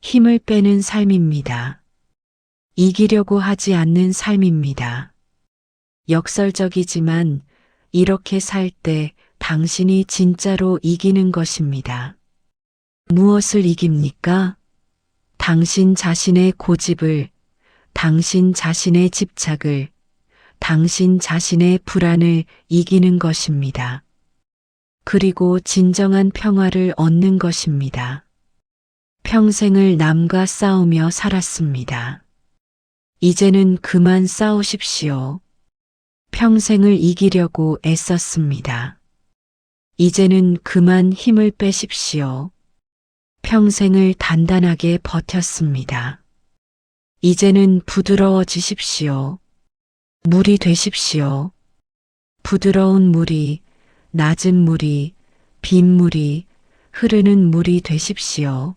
힘을 빼는 삶입니다. 이기려고 하지 않는 삶입니다. 역설적이지만 이렇게 살 때 당신이 진짜로 이기는 것입니다. 무엇을 이깁니까? 당신 자신의 고집을, 당신 자신의 집착을, 당신 자신의 불안을 이기는 것입니다. 그리고 진정한 평화를 얻는 것입니다. 평생을 남과 싸우며 살았습니다. 이제는 그만 싸우십시오. 평생을 이기려고 애썼습니다. 이제는 그만 힘을 빼십시오. 평생을 단단하게 버텼습니다. 이제는 부드러워지십시오. 물이 되십시오. 부드러운 물이, 낮은 물이, 빗물이, 흐르는 물이 되십시오.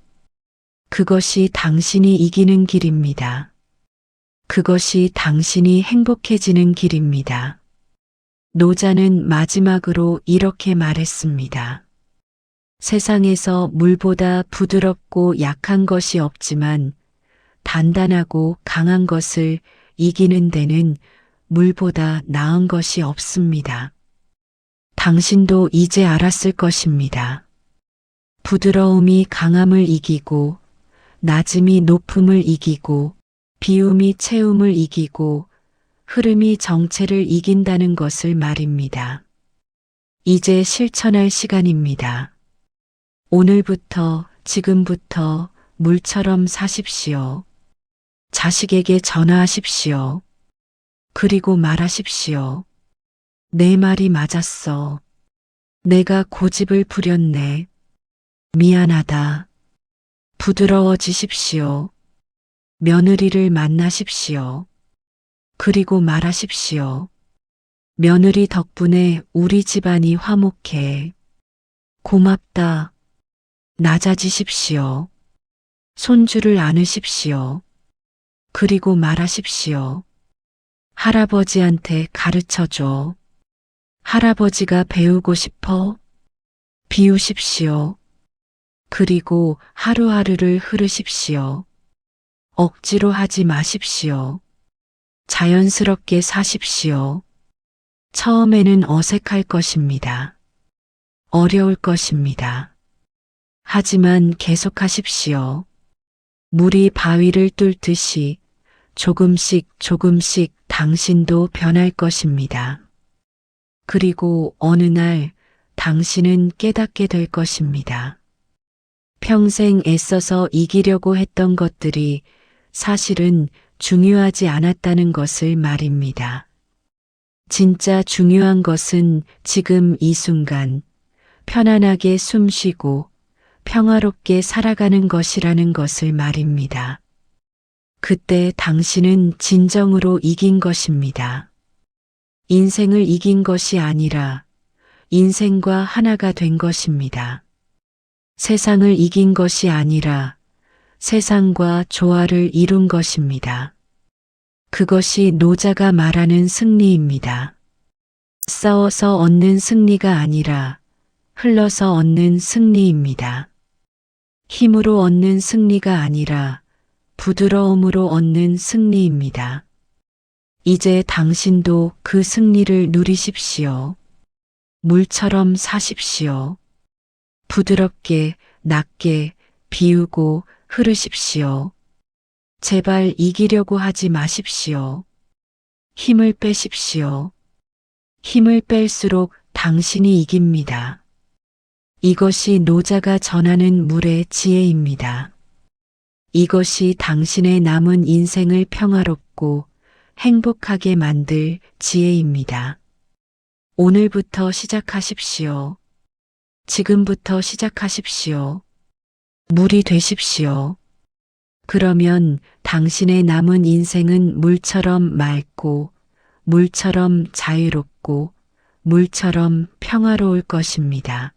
그것이 당신이 이기는 길입니다. 그것이 당신이 행복해지는 길입니다. 노자는 마지막으로 이렇게 말했습니다. 세상에서 물보다 부드럽고 약한 것이 없지만 단단하고 강한 것을 이기는 데는 물보다 나은 것이 없습니다. 당신도 이제 알았을 것입니다. 부드러움이 강함을 이기고, 낮음이 높음을 이기고, 비움이 채움을 이기고, 흐름이 정체를 이긴다는 것을 말입니다. 이제 실천할 시간입니다. 오늘부터, 지금부터 물처럼 사십시오. 자식에게 전화하십시오. 그리고 말하십시오. 내 말이 맞았어. 내가 고집을 부렸네. 미안하다. 부드러워지십시오. 며느리를 만나십시오. 그리고 말하십시오. 며느리 덕분에 우리 집안이 화목해. 고맙다. 낮아지십시오. 손주를 안으십시오. 그리고 말하십시오. 할아버지한테 가르쳐 줘. 할아버지가 배우고 싶어? 비우십시오. 그리고 하루하루를 흐르십시오. 억지로 하지 마십시오. 자연스럽게 사십시오. 처음에는 어색할 것입니다. 어려울 것입니다. 하지만 계속하십시오. 물이 바위를 뚫듯이 조금씩 조금씩 당신도 변할 것입니다. 그리고 어느 날 당신은 깨닫게 될 것입니다. 평생 애써서 이기려고 했던 것들이 사실은 중요하지 않았다는 것을 말입니다. 진짜 중요한 것은 지금 이 순간 편안하게 숨 쉬고 평화롭게 살아가는 것이라는 것을 말입니다. 그때 당신은 진정으로 이긴 것입니다. 인생을 이긴 것이 아니라 인생과 하나가 된 것입니다. 세상을 이긴 것이 아니라 세상과 조화를 이룬 것입니다. 그것이 노자가 말하는 승리입니다. 싸워서 얻는 승리가 아니라 흘러서 얻는 승리입니다. 힘으로 얻는 승리가 아니라 부드러움으로 얻는 승리입니다. 이제 당신도 그 승리를 누리십시오. 물처럼 사십시오. 부드럽게, 낮게, 비우고 흐르십시오. 제발 이기려고 하지 마십시오. 힘을 빼십시오. 힘을 뺄수록 당신이 이깁니다. 이것이 노자가 전하는 물의 지혜입니다. 이것이 당신의 남은 인생을 평화롭고 행복하게 만들 지혜입니다. 오늘부터 시작하십시오. 지금부터 시작하십시오. 물이 되십시오. 그러면 당신의 남은 인생은 물처럼 맑고 물처럼 자유롭고 물처럼 평화로울 것입니다.